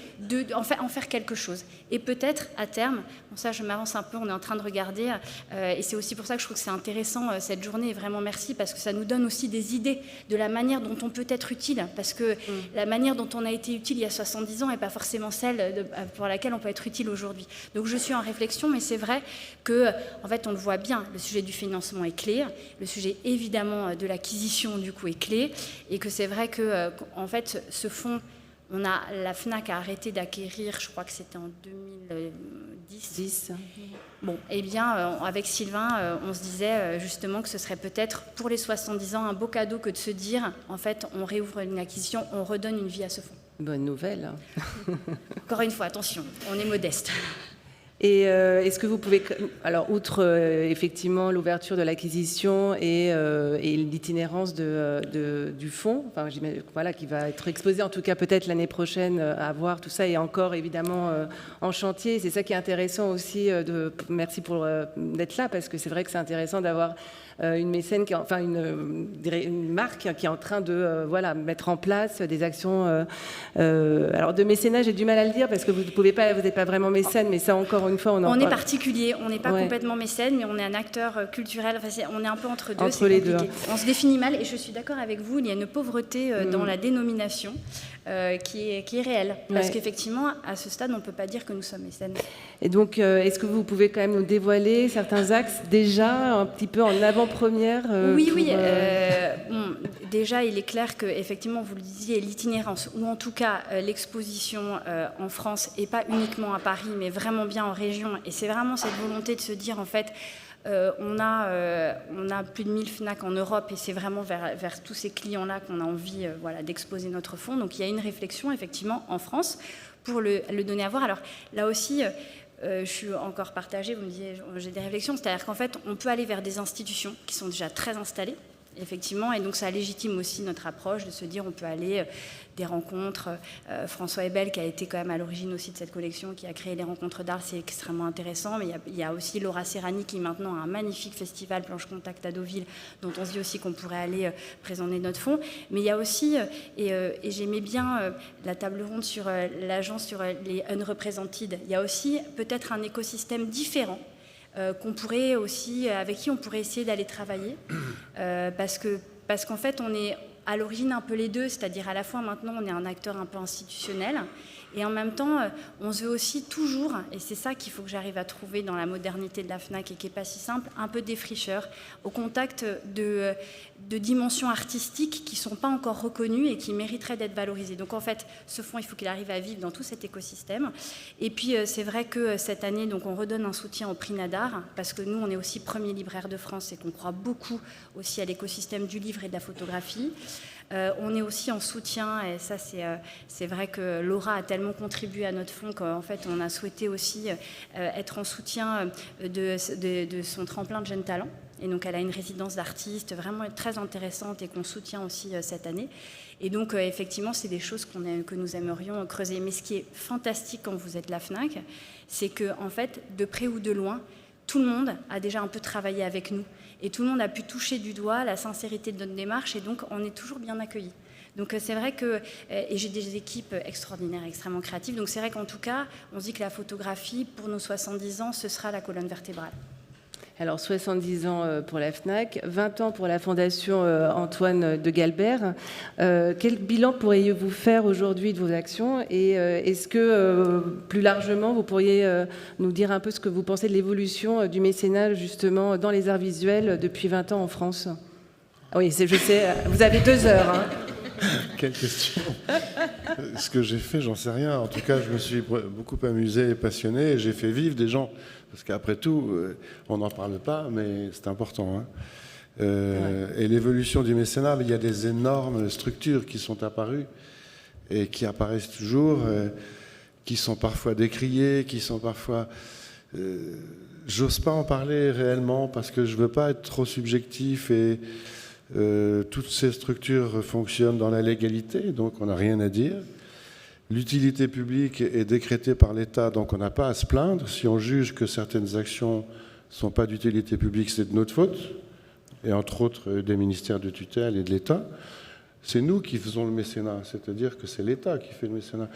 en faire quelque chose. Et peut-être, à terme, ça, je m'avance un peu, on est en train de regarder. Et c'est aussi pour ça que je trouve que c'est intéressant, cette journée. Et vraiment, merci, parce que ça nous donne aussi des idées de la manière dont on peut être utile. Parce que la manière dont on a été utile il y a 70 ans n'est pas forcément celle pour laquelle on peut être utile aujourd'hui. Donc, je suis en réflexion, mais c'est vrai que, en fait, on le voit bien, le sujet du financement est clé, le sujet, évidemment, de l'acquisition, du coup, est clé, et que c'est vrai que, en fait, ce fonds, la Fnac a arrêté d'acquérir, je crois que c'était en 2010. Bon, eh bien, avec Sylvain, on se disait justement que ce serait peut-être pour les 70 ans un beau cadeau que de se dire, en fait, on réouvre une acquisition, on redonne une vie à ce fonds. Bonne nouvelle. Encore une fois, attention, on est modeste. Et est-ce que vous pouvez, alors outre effectivement l'ouverture de l'acquisition et l'itinérance du fonds, enfin, voilà, qui va être exposé en tout cas peut-être l'année prochaine à voir, tout ça est encore évidemment en chantier. C'est ça qui est intéressant aussi. Merci pour d'être là, parce que c'est vrai que c'est intéressant d'avoir une mécène, une marque qui est en train de mettre en place des actions. Alors de mécénat, j'ai du mal à le dire parce que vous n'êtes pas vraiment mécène, mais ça encore une fois, on est particulier, on n'est pas complètement mécène, mais on est un acteur culturel. Enfin, on est un peu entre deux. Entre les deux. On se définit mal, et je suis d'accord avec vous. Il y a une pauvreté dans la dénomination qui est réelle, parce qu'effectivement, à ce stade, on ne peut pas dire que nous sommes mécènes. Et donc, est-ce que vous pouvez quand même nous dévoiler certains axes déjà un petit peu en avant-première Oui. Déjà, il est clair que, effectivement, vous le disiez, l'itinérance, ou en tout cas l'exposition en France, et pas uniquement à Paris, mais vraiment bien en région. Et c'est vraiment cette volonté de se dire, en fait, on a plus de 1000 FNAC en Europe, et c'est vraiment vers tous ces clients-là qu'on a envie d'exposer notre fonds. Donc, il y a une réflexion, effectivement, en France, pour le donner à voir. Alors, là aussi... je suis encore partagée, vous me disiez, j'ai des réflexions, c'est-à-dire qu'en fait, on peut aller vers des institutions qui sont déjà très installées, effectivement, et donc ça légitime aussi notre approche de se dire on peut aller des rencontres. François Ebel, qui a été quand même à l'origine aussi de cette collection, qui a créé les rencontres d'art, c'est extrêmement intéressant, mais il y a aussi Laura Serrani qui maintenant a un magnifique festival Planche Contact à Deauville, dont on se dit aussi qu'on pourrait aller présenter notre fonds. Mais il y a aussi, et j'aimais bien la table ronde sur l'agence sur les unrepresented, il y a aussi peut-être un écosystème différent qu'on pourrait aussi, avec qui on pourrait essayer d'aller travailler, parce qu'en fait on est à l'origine un peu les deux, c'est-à-dire à la fois maintenant on est un acteur un peu institutionnel, et en même temps on se veut aussi toujours, et c'est ça qu'il faut que j'arrive à trouver dans la modernité de la FNAC et qui n'est pas si simple, un peu défricheur, au contact de dimensions artistiques qui ne sont pas encore reconnues et qui mériteraient d'être valorisées. Donc en fait, ce fonds, il faut qu'il arrive à vivre dans tout cet écosystème. Et puis c'est vrai que cette année, donc, on redonne un soutien au prix Nadar, parce que nous, on est aussi premier libraire de France et qu'on croit beaucoup aussi à l'écosystème du livre et de la photographie. On est aussi en soutien, et ça c'est vrai que Laura a tellement contribué à notre fonds qu'en fait on a souhaité aussi être en soutien de son tremplin de jeunes talents. Et donc elle a une résidence d'artiste vraiment très intéressante et qu'on soutient aussi cette année. Et donc effectivement c'est des choses que nous aimerions creuser. Mais ce qui est fantastique quand vous êtes la FNAC, c'est que en fait de près ou de loin, tout le monde a déjà un peu travaillé avec nous. Et tout le monde a pu toucher du doigt la sincérité de notre démarche, et donc on est toujours bien accueillis. Donc c'est vrai que, et j'ai des équipes extraordinaires, extrêmement créatives, donc c'est vrai qu'en tout cas, on se dit que la photographie, pour nos 70 ans, ce sera la colonne vertébrale. Alors 70 ans pour la FNAC, 20 ans pour la Fondation Antoine de Galbert. Quel bilan pourriez-vous faire aujourd'hui de vos actions, et est-ce que plus largement vous pourriez nous dire un peu ce que vous pensez de l'évolution du mécénat justement dans les arts visuels depuis 20 ans en France? Oui, je sais, vous avez 2 heures. Hein. Quelle question. Ce que j'ai fait, j'en sais rien. En tout cas, je me suis beaucoup amusé et passionné, et j'ai fait vivre des gens. Parce qu'après tout, on n'en parle pas, mais c'est important. Hein. Et l'évolution du mécénat, il y a des énormes structures qui sont apparues et qui apparaissent toujours, qui sont parfois décriées, qui sont parfois... j'ose pas en parler réellement parce que je veux pas être trop subjectif, et toutes ces structures fonctionnent dans la légalité, donc on n'a rien à dire. L'utilité publique est décrétée par l'État, donc on n'a pas à se plaindre. Si on juge que certaines actions ne sont pas d'utilité publique, c'est de notre faute, et entre autres des ministères de tutelle et de l'État. C'est nous qui faisons le mécénat, c'est-à-dire que c'est l'État qui fait le mécénat.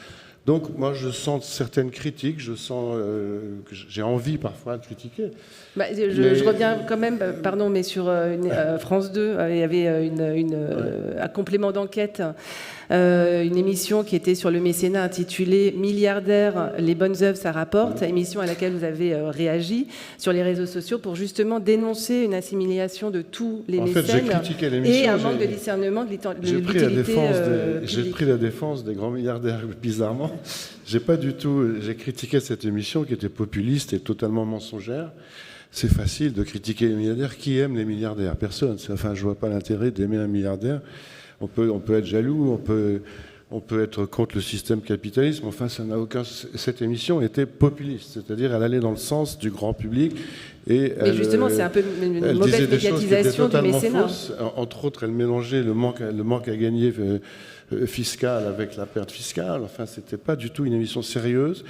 Donc moi je sens certaines critiques, je sens que j'ai envie parfois de critiquer. Je reviens quand même, pardon, mais sur France 2, il y avait un complément d'enquête, une émission qui était sur le mécénat intitulée « Milliardaires, les bonnes œuvres, ça rapporte », émission à laquelle vous avez réagi sur les réseaux sociaux pour justement dénoncer une assimilation de tous les mécènes. En fait, j'ai critiqué l'émission. Et un manque de discernement de l'utilité J'ai pris la défense des grands milliardaires, bizarrement. J'ai critiqué cette émission qui était populiste et totalement mensongère. C'est facile de critiquer les milliardaires. Qui aime les milliardaires? Personne. Enfin, je vois pas l'intérêt d'aimer un milliardaire. On peut être jaloux, on peut on peut être contre le système capitaliste, mais enfin, ça n'a aucun. Cette émission était populiste, c'est-à-dire elle allait dans le sens du grand public. Et mais justement, c'est un peu une mauvaise médiatisation du mécénat. Fausses. Entre autres, elle mélangeait le manque à gagner fiscal avec la perte fiscale. Enfin, c'était pas du tout une émission sérieuse.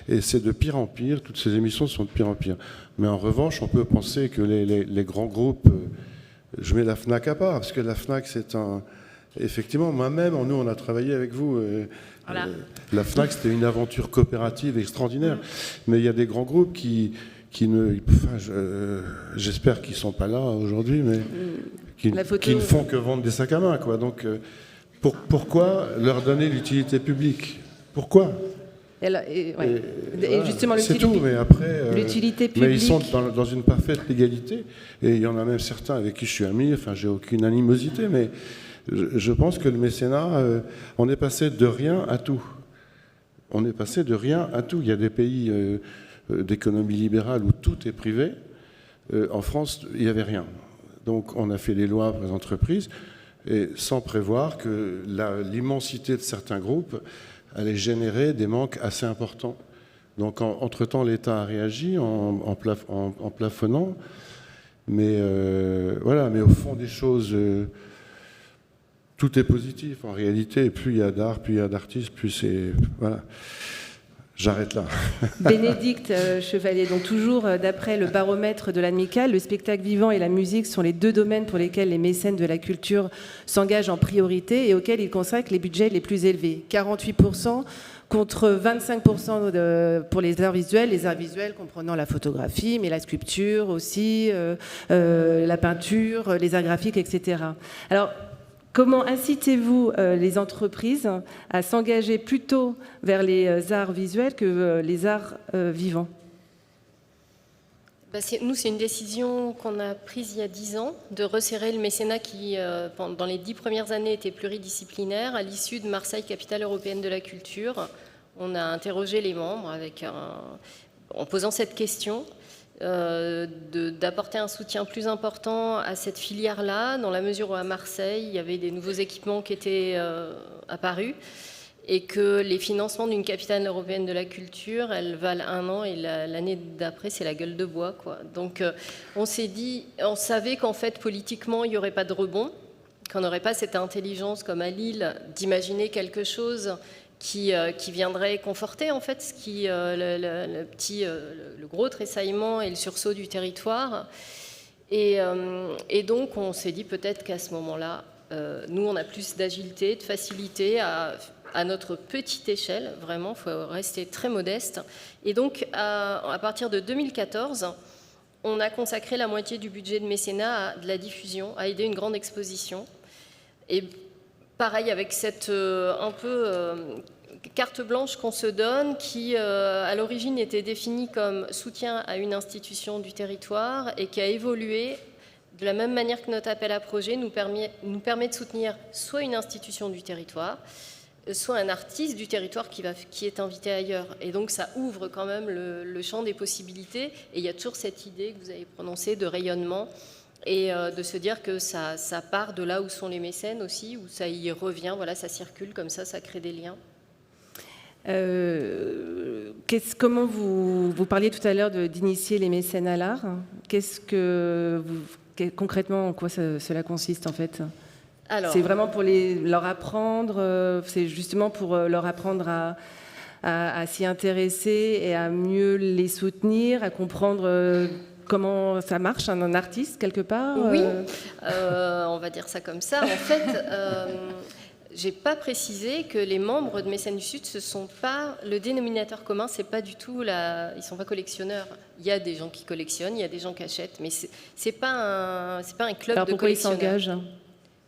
Et c'est de pire en pire. Toutes ces émissions sont de pire en pire. Mais en revanche, on peut penser que les grands groupes. Je mets la FNAC à part, parce que la FNAC, c'est un. Effectivement, moi-même, nous, on a travaillé avec vous. Voilà. La FNAC, c'était une aventure coopérative extraordinaire. Mais il y a des grands groupes qui ne. Enfin, j'espère qu'ils ne sont pas là aujourd'hui, mais qui ne font que vendre des sacs à main, quoi. Donc, pourquoi leur donner l'utilité publique? Pourquoi? Et justement, c'est tout, mais après, l'utilité publique. Mais ils sont dans une parfaite légalité, et il y en a même certains avec qui je suis ami. Enfin, j'ai aucune animosité, mais je pense que le mécénat, on est passé de rien à tout. On est passé de rien à tout. Il y a des pays d'économie libérale où tout est privé. En France, il n'y avait rien. Donc, on a fait les lois pour les entreprises, et sans prévoir que l'immensité de certains groupes allait générer des manques assez importants. Donc, entre-temps, l'État a réagi en plafonnant. Mais voilà, mais au fond des choses, tout est positif en réalité. Et plus il y a d'art, plus il y a d'artistes, plus c'est... Voilà. J'arrête là. Bénédicte Chevalier, donc toujours d'après le baromètre de l'Amicale, le spectacle vivant et la musique sont les deux domaines pour lesquels les mécènes de la culture s'engagent en priorité et auxquels ils consacrent les budgets les plus élevés. 48% contre 25% pour les arts visuels comprenant la photographie, mais la sculpture aussi, la peinture, les arts graphiques, etc. Alors, comment incitez-vous les entreprises à s'engager plutôt vers les arts visuels que les arts vivants? Nous, c'est une décision qu'on a prise il y a 10 ans, de resserrer le mécénat qui, dans les 10 premières années, était pluridisciplinaire. À l'issue de Marseille, capitale européenne de la culture, on a interrogé les membres en posant cette question. D'apporter un soutien plus important à cette filière-là, dans la mesure où à Marseille, il y avait des nouveaux équipements qui étaient apparus et que les financements d'une capitale européenne de la culture, elles valent 1 an et l'année d'après, c'est la gueule de bois, quoi. Donc on s'est dit, on savait qu'en fait, politiquement, il n'y aurait pas de rebond, qu'on n'aurait pas cette intelligence comme à Lille d'imaginer quelque chose qui viendrait conforter en fait le gros tressaillement et le sursaut du territoire. Et donc on s'est dit peut-être qu'à ce moment-là, nous on a plus d'agilité, de facilité à notre petite échelle, vraiment, il faut rester très modeste. Et donc à partir de 2014, on a consacré la moitié du budget de mécénat à de la diffusion, à aider une grande exposition. Et pareil, avec cette un peu carte blanche qu'on se donne, qui à l'origine était définie comme soutien à une institution du territoire et qui a évolué de la même manière que notre appel à projet nous permet de soutenir soit une institution du territoire, soit un artiste du territoire qui est invité ailleurs. Et donc ça ouvre quand même le champ des possibilités. Et il y a toujours cette idée que vous avez prononcée de rayonnement, et de se dire que ça part de là où sont les mécènes aussi, où ça y revient, voilà, ça circule, comme ça crée des liens. Comment vous parliez tout à l'heure d'initier les mécènes à l'art. Concrètement, en quoi cela consiste en fait? C'est vraiment pour leur apprendre, c'est justement pour leur apprendre à s'y intéresser et à mieux les soutenir, à comprendre comment ça marche, un artiste, quelque part? Oui, on va dire ça comme ça. En fait, j'ai pas précisé que les membres de Mécènes du Sud, ce sont pas le dénominateur commun, c'est pas du tout ils sont pas collectionneurs. Il y a des gens qui collectionnent, il y a des gens qui achètent, mais c'est pas un club de collectionneurs. Pourquoi ils s'engagent?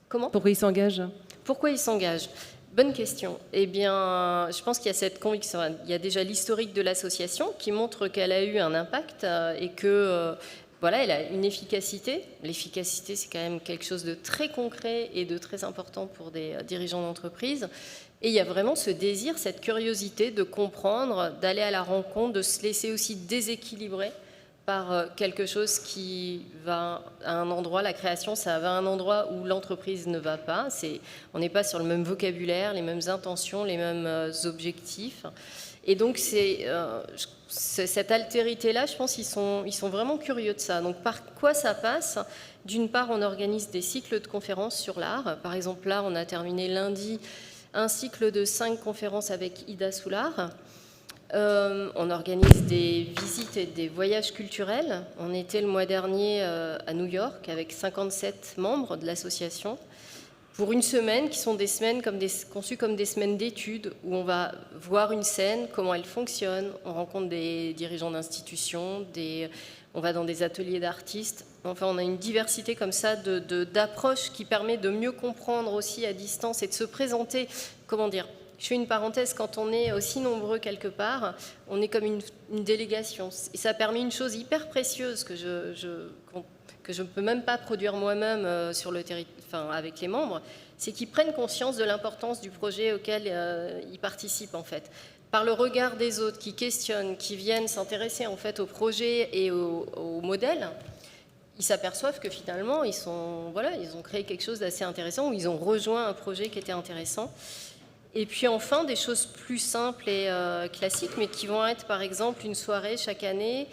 Comment? Pourquoi ils s'engagent? Pourquoi ils s'engagent? Bonne question. Eh bien, je pense qu'il y a cette conviction. Il y a déjà l'historique de l'association qui montre qu'elle a eu un impact et que voilà, elle a une efficacité. L'efficacité, c'est quand même quelque chose de très concret et de très important pour des dirigeants d'entreprise. Et il y a vraiment ce désir, cette curiosité de comprendre, d'aller à la rencontre, de se laisser aussi déséquilibrer par quelque chose qui va à un endroit, la création, ça va à un endroit où l'entreprise ne va pas. On n'est pas sur le même vocabulaire, les mêmes intentions, les mêmes objectifs. Et donc, cette altérité-là, je pense qu'ils sont vraiment curieux de ça. Donc, par quoi ça passe? D'une part, on organise des cycles de conférences sur l'art. Par exemple, là, on a terminé lundi un cycle de 5 conférences avec Ida Soulard. On organise des visites et des voyages culturels. On était le mois dernier à New York avec 57 membres de l'association pour une semaine qui sont des semaines conçues comme des semaines d'études où on va voir une scène, comment elle fonctionne, on rencontre des dirigeants d'institutions, on va dans des ateliers d'artistes. Enfin, on a une diversité comme ça d'approches qui permet de mieux comprendre aussi à distance et de se présenter, comment dire. Je fais une parenthèse, quand on est aussi nombreux quelque part, on est comme une délégation. Et ça permet une chose hyper précieuse que je ne peux même pas produire moi-même sur le avec les membres, c'est qu'ils prennent conscience de l'importance du projet auquel ils participent en fait. Par le regard des autres qui questionnent, qui viennent s'intéresser en fait au projet et au modèle, ils s'aperçoivent que finalement ils ont créé quelque chose d'assez intéressant ou ils ont rejoint un projet qui était intéressant. Et puis enfin, des choses plus simples et classiques, mais qui vont être par exemple une soirée chaque année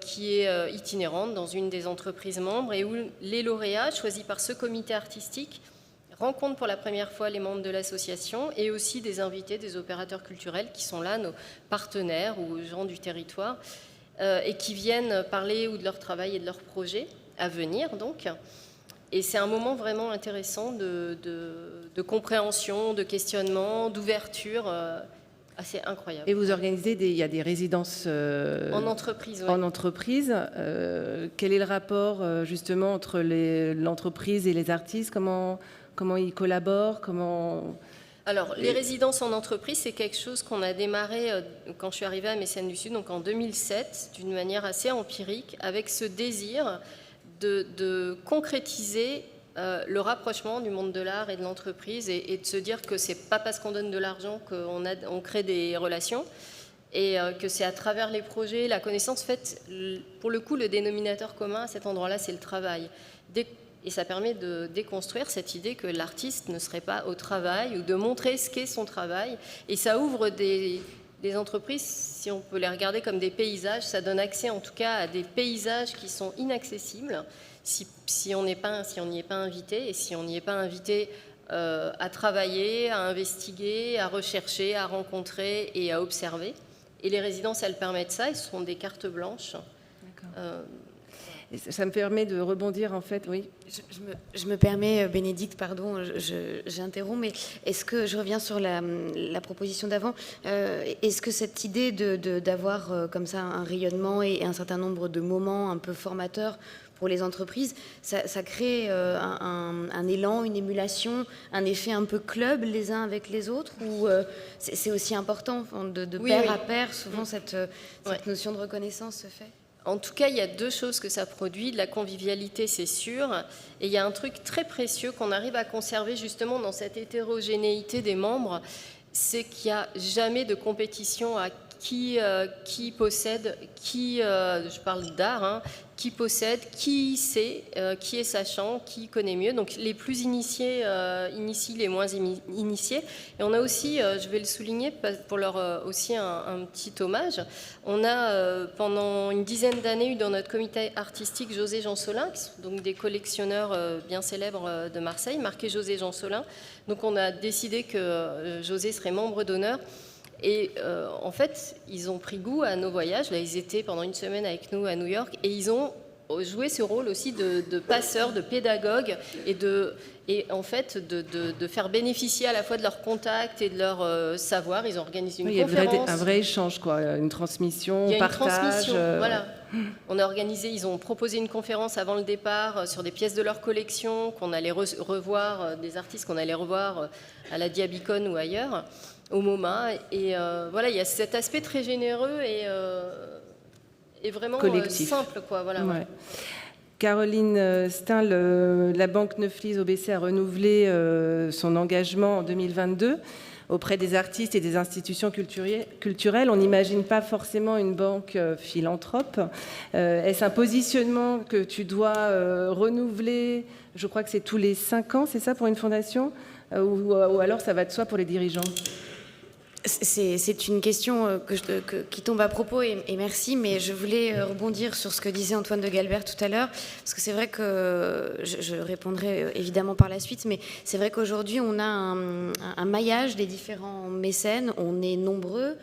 qui est itinérante dans une des entreprises membres et où les lauréats choisis par ce comité artistique rencontrent pour la première fois les membres de l'association et aussi des invités, des opérateurs culturels qui sont là, nos partenaires ou gens du territoire, et qui viennent parler ou de leur travail et de leurs projets à venir donc. Et c'est un moment vraiment intéressant de compréhension, de questionnement, d'ouverture, assez incroyable. Et vous organisez il y a des résidences en entreprise. Ouais. En entreprise. Quel est le rapport justement entre l'entreprise et les artistes? Comment ils collaborent? Alors, les résidences en entreprise, c'est quelque chose qu'on a démarré quand je suis arrivée à Mécènes du Sud, donc en 2007, d'une manière assez empirique, avec ce désir de concrétiser le rapprochement du monde de l'art et de l'entreprise et de se dire que c'est pas parce qu'on donne de l'argent qu'on crée des relations et que c'est à travers les projets, la connaissance faite, pour le coup, le dénominateur commun à cet endroit-là, c'est le travail. Et ça permet de déconstruire cette idée que l'artiste ne serait pas au travail ou de montrer ce qu'est son travail. Et ça ouvre des entreprises, si on peut les regarder comme des paysages, ça donne accès en tout cas à des paysages qui sont inaccessibles si on n'y est pas invité. Et si on n'y est pas invité à travailler, à investiguer, à rechercher, à rencontrer et à observer. Et les résidences, elles permettent ça, elles sont des cartes blanches. Et ça me permet de rebondir en fait, oui. Je me permets, Bénédicte, pardon, j'interromps, mais est-ce que je reviens sur la proposition d'avant, est-ce que cette idée d'avoir comme ça un rayonnement et un certain nombre de moments un peu formateurs pour les entreprises, ça crée un élan, une émulation, un effet un peu club les uns avec les autres, ou c'est aussi important de pair à pair, souvent cette notion de reconnaissance se fait? En tout cas, il y a deux choses que ça produit. De la convivialité, c'est sûr. Et il y a un truc très précieux qu'on arrive à conserver justement dans cette hétérogénéité des membres, c'est qu'il n'y a jamais de compétition à qui possède, je parle d'art, hein, qui possède, qui sait, qui est sachant, qui connaît mieux. Donc les plus initiés initient les moins initiés. Et on a aussi, je vais le souligner pour leur aussi un petit hommage, on a pendant une dizaine d'années eu dans notre comité artistique José Jean Solin, qui sont donc des collectionneurs bien célèbres de Marseille, marqué José Jean Solin. Donc on a décidé que José serait membre d'honneur. Et en fait, ils ont pris goût à nos voyages. Là, ils étaient pendant une semaine avec nous à New York et ils ont joué ce rôle aussi de passeur, de pédagogue et en fait de faire bénéficier à la fois de leur contact et de leur savoir. Ils ont organisé une conférence. Il y a un vrai échange, quoi, une transmission, il y a partage. Une transmission, voilà. On a organisé, ils ont proposé une conférence avant le départ sur des pièces de leur collection qu'on allait revoir, des artistes qu'on allait revoir à la Diabicon ou ailleurs, au MoMA. Et voilà, il y a cet aspect très généreux et vraiment simple, quoi. Voilà. Ouais. Caroline Stein, la Banque Neuflis-Aubessé a renouvelé son engagement en 2022. auprès des artistes et des institutions culturelles. On n'imagine pas forcément une banque philanthrope. Est-ce un positionnement que tu dois renouveler? Je crois que c'est tous les 5 ans, c'est ça, pour une fondation, ou alors ça va de soi pour les dirigeants? C'est une question qui tombe à propos, et merci, mais je voulais rebondir sur ce que disait Antoine de Galbert tout à l'heure, parce que c'est vrai que, je répondrai évidemment par la suite, mais c'est vrai qu'aujourd'hui on a un maillage des différents mécènes, on est nombreux,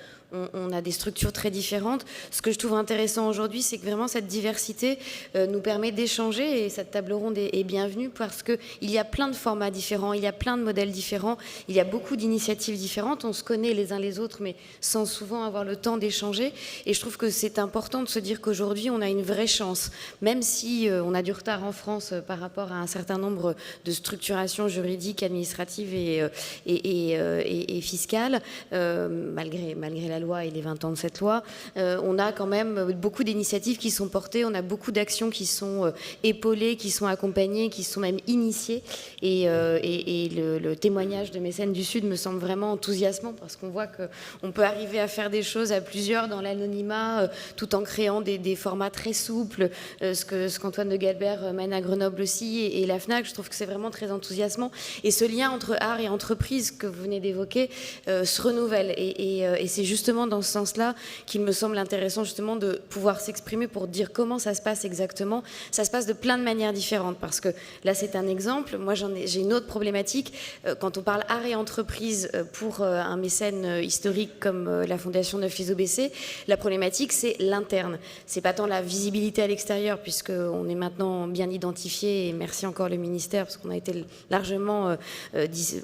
on a des structures très différentes. Ce que je trouve intéressant aujourd'hui, c'est que vraiment cette diversité nous permet d'échanger, et cette table ronde est bienvenue parce qu'il y a plein de formats différents, il y a plein de modèles différents, il y a beaucoup d'initiatives différentes, on se connaît les uns les autres, mais sans souvent avoir le temps d'échanger. Et je trouve que c'est important de se dire qu'aujourd'hui, on a une vraie chance, même si on a du retard en France par rapport à un certain nombre de structurations juridiques, administratives et fiscales, malgré la loi et les 20 ans de cette loi, on a quand même beaucoup d'initiatives qui sont portées, on a beaucoup d'actions qui sont épaulées, qui sont accompagnées, qui sont même initiées, et le témoignage de Mécènes du Sud me semble vraiment enthousiasmant, parce qu'on voit qu'on peut arriver à faire des choses à plusieurs dans l'anonymat, tout en créant des formats très souples, ce qu'Antoine de Galbert mène à Grenoble aussi, et la FNAC. Je trouve que c'est vraiment très enthousiasmant, et ce lien entre art et entreprise que vous venez d'évoquer se renouvelle, et c'est justement dans ce sens-là qu'il me semble intéressant justement de pouvoir s'exprimer pour dire comment ça se passe exactement. Ça se passe de plein de manières différentes, parce que là c'est un exemple. Moi j'ai une autre problématique. Quand on parle art et entreprise pour un mécène historique comme la Fondation Neuflize-Aubessé, la problématique c'est l'interne. C'est pas tant la visibilité à l'extérieur, puisqu'on est maintenant bien identifié, et merci encore le ministère parce qu'on a été largement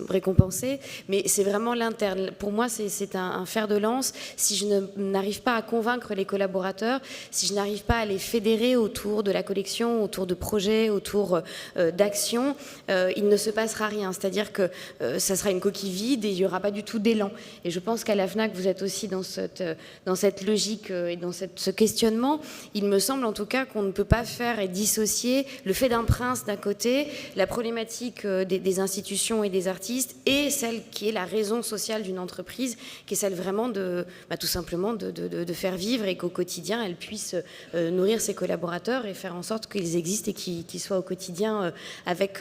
récompensé, mais c'est vraiment l'interne. Pour moi c'est un fer de lance. Si je n'arrive pas à convaincre les collaborateurs, si je n'arrive pas à les fédérer autour de la collection, autour de projets, autour d'actions, il ne se passera rien. C'est-à-dire que ça sera une coquille vide et il n'y aura pas du tout d'élan. Et je pense qu'à la FNAC, vous êtes aussi dans cette logique et dans ce questionnement. Il me semble en tout cas qu'on ne peut pas faire et dissocier le fait d'un prince d'un côté, la problématique des institutions et des artistes, et celle qui est la raison sociale d'une entreprise, qui est celle vraiment tout simplement de faire vivre, et qu'au quotidien, elle puisse nourrir ses collaborateurs et faire en sorte qu'ils existent et qu'ils soient au quotidien avec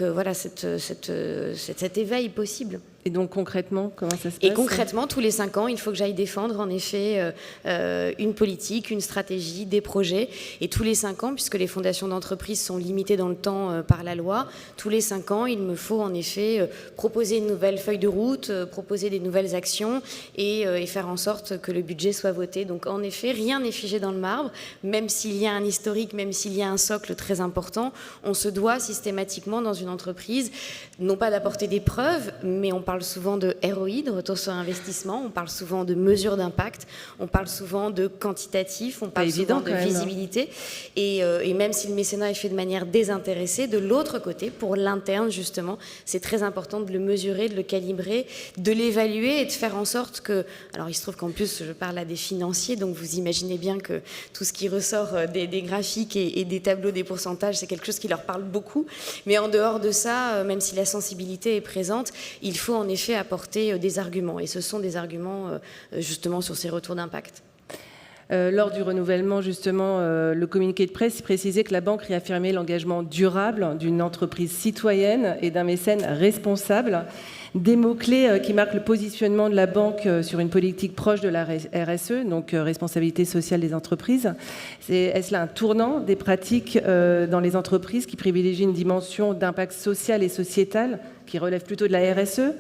cet éveil possible. Et donc concrètement, comment ça se passe? Et concrètement, tous les 5 ans, il faut que j'aille défendre en effet une politique, une stratégie, des projets. Et tous les 5 ans, puisque les fondations d'entreprise sont limitées dans le temps par la loi, tous les 5 ans, il me faut en effet proposer une nouvelle feuille de route, proposer des nouvelles actions et faire en sorte que le budget soit voté. Donc en effet, rien n'est figé dans le marbre, même s'il y a un historique, même s'il y a un socle très important, on se doit systématiquement dans une entreprise, non pas d'apporter des preuves, mais on parle souvent de ROI, de retour sur investissement, on parle souvent de mesures d'impact, on parle souvent de quantitatif, on parle souvent de visibilité, et même si le mécénat est fait de manière désintéressée, de l'autre côté, pour l'interne justement, c'est très important de le mesurer, de le calibrer, de l'évaluer et de faire en sorte que, alors il se trouve qu'en plus je parle à des financiers, donc vous imaginez bien que tout ce qui ressort des graphiques et des tableaux des pourcentages, c'est quelque chose qui leur parle beaucoup, mais en dehors de ça, même si la sensibilité est présente, il faut en effet apporter des arguments, et ce sont des arguments justement sur ces retours d'impact. Lors du renouvellement, justement, le communiqué de presse précisait que la banque réaffirmait l'engagement durable d'une entreprise citoyenne et d'un mécène responsable. Des mots-clés qui marquent le positionnement de la banque sur une politique proche de la RSE, donc responsabilité sociale des entreprises. Est-ce là un tournant des pratiques dans les entreprises qui privilégient une dimension d'impact social et sociétal qui relève plutôt de la RSE ?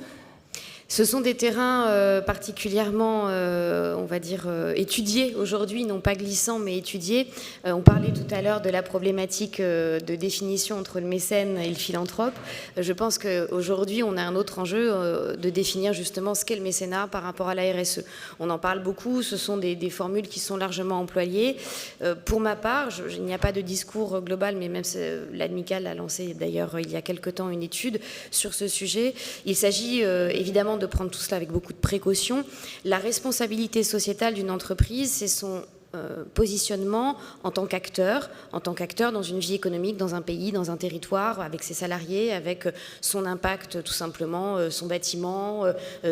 Ce sont des terrains particulièrement, on va dire, étudiés aujourd'hui, non pas glissants, mais étudiés. On parlait tout à l'heure de la problématique de définition entre le mécène et le philanthrope. Je pense qu'aujourd'hui, on a un autre enjeu de définir justement ce qu'est le mécénat par rapport à la RSE. On en parle beaucoup, ce sont des formules qui sont largement employées. Pour ma part, il n'y a pas de discours global, mais même l'ADMICAL a lancé d'ailleurs il y a quelque temps une étude sur ce sujet. Il s'agit évidemment de prendre tout cela avec beaucoup de précaution. La responsabilité sociétale d'une entreprise, c'est son positionnement en tant qu'acteur dans une vie économique, dans un pays, dans un territoire, avec ses salariés, avec son impact tout simplement, son bâtiment,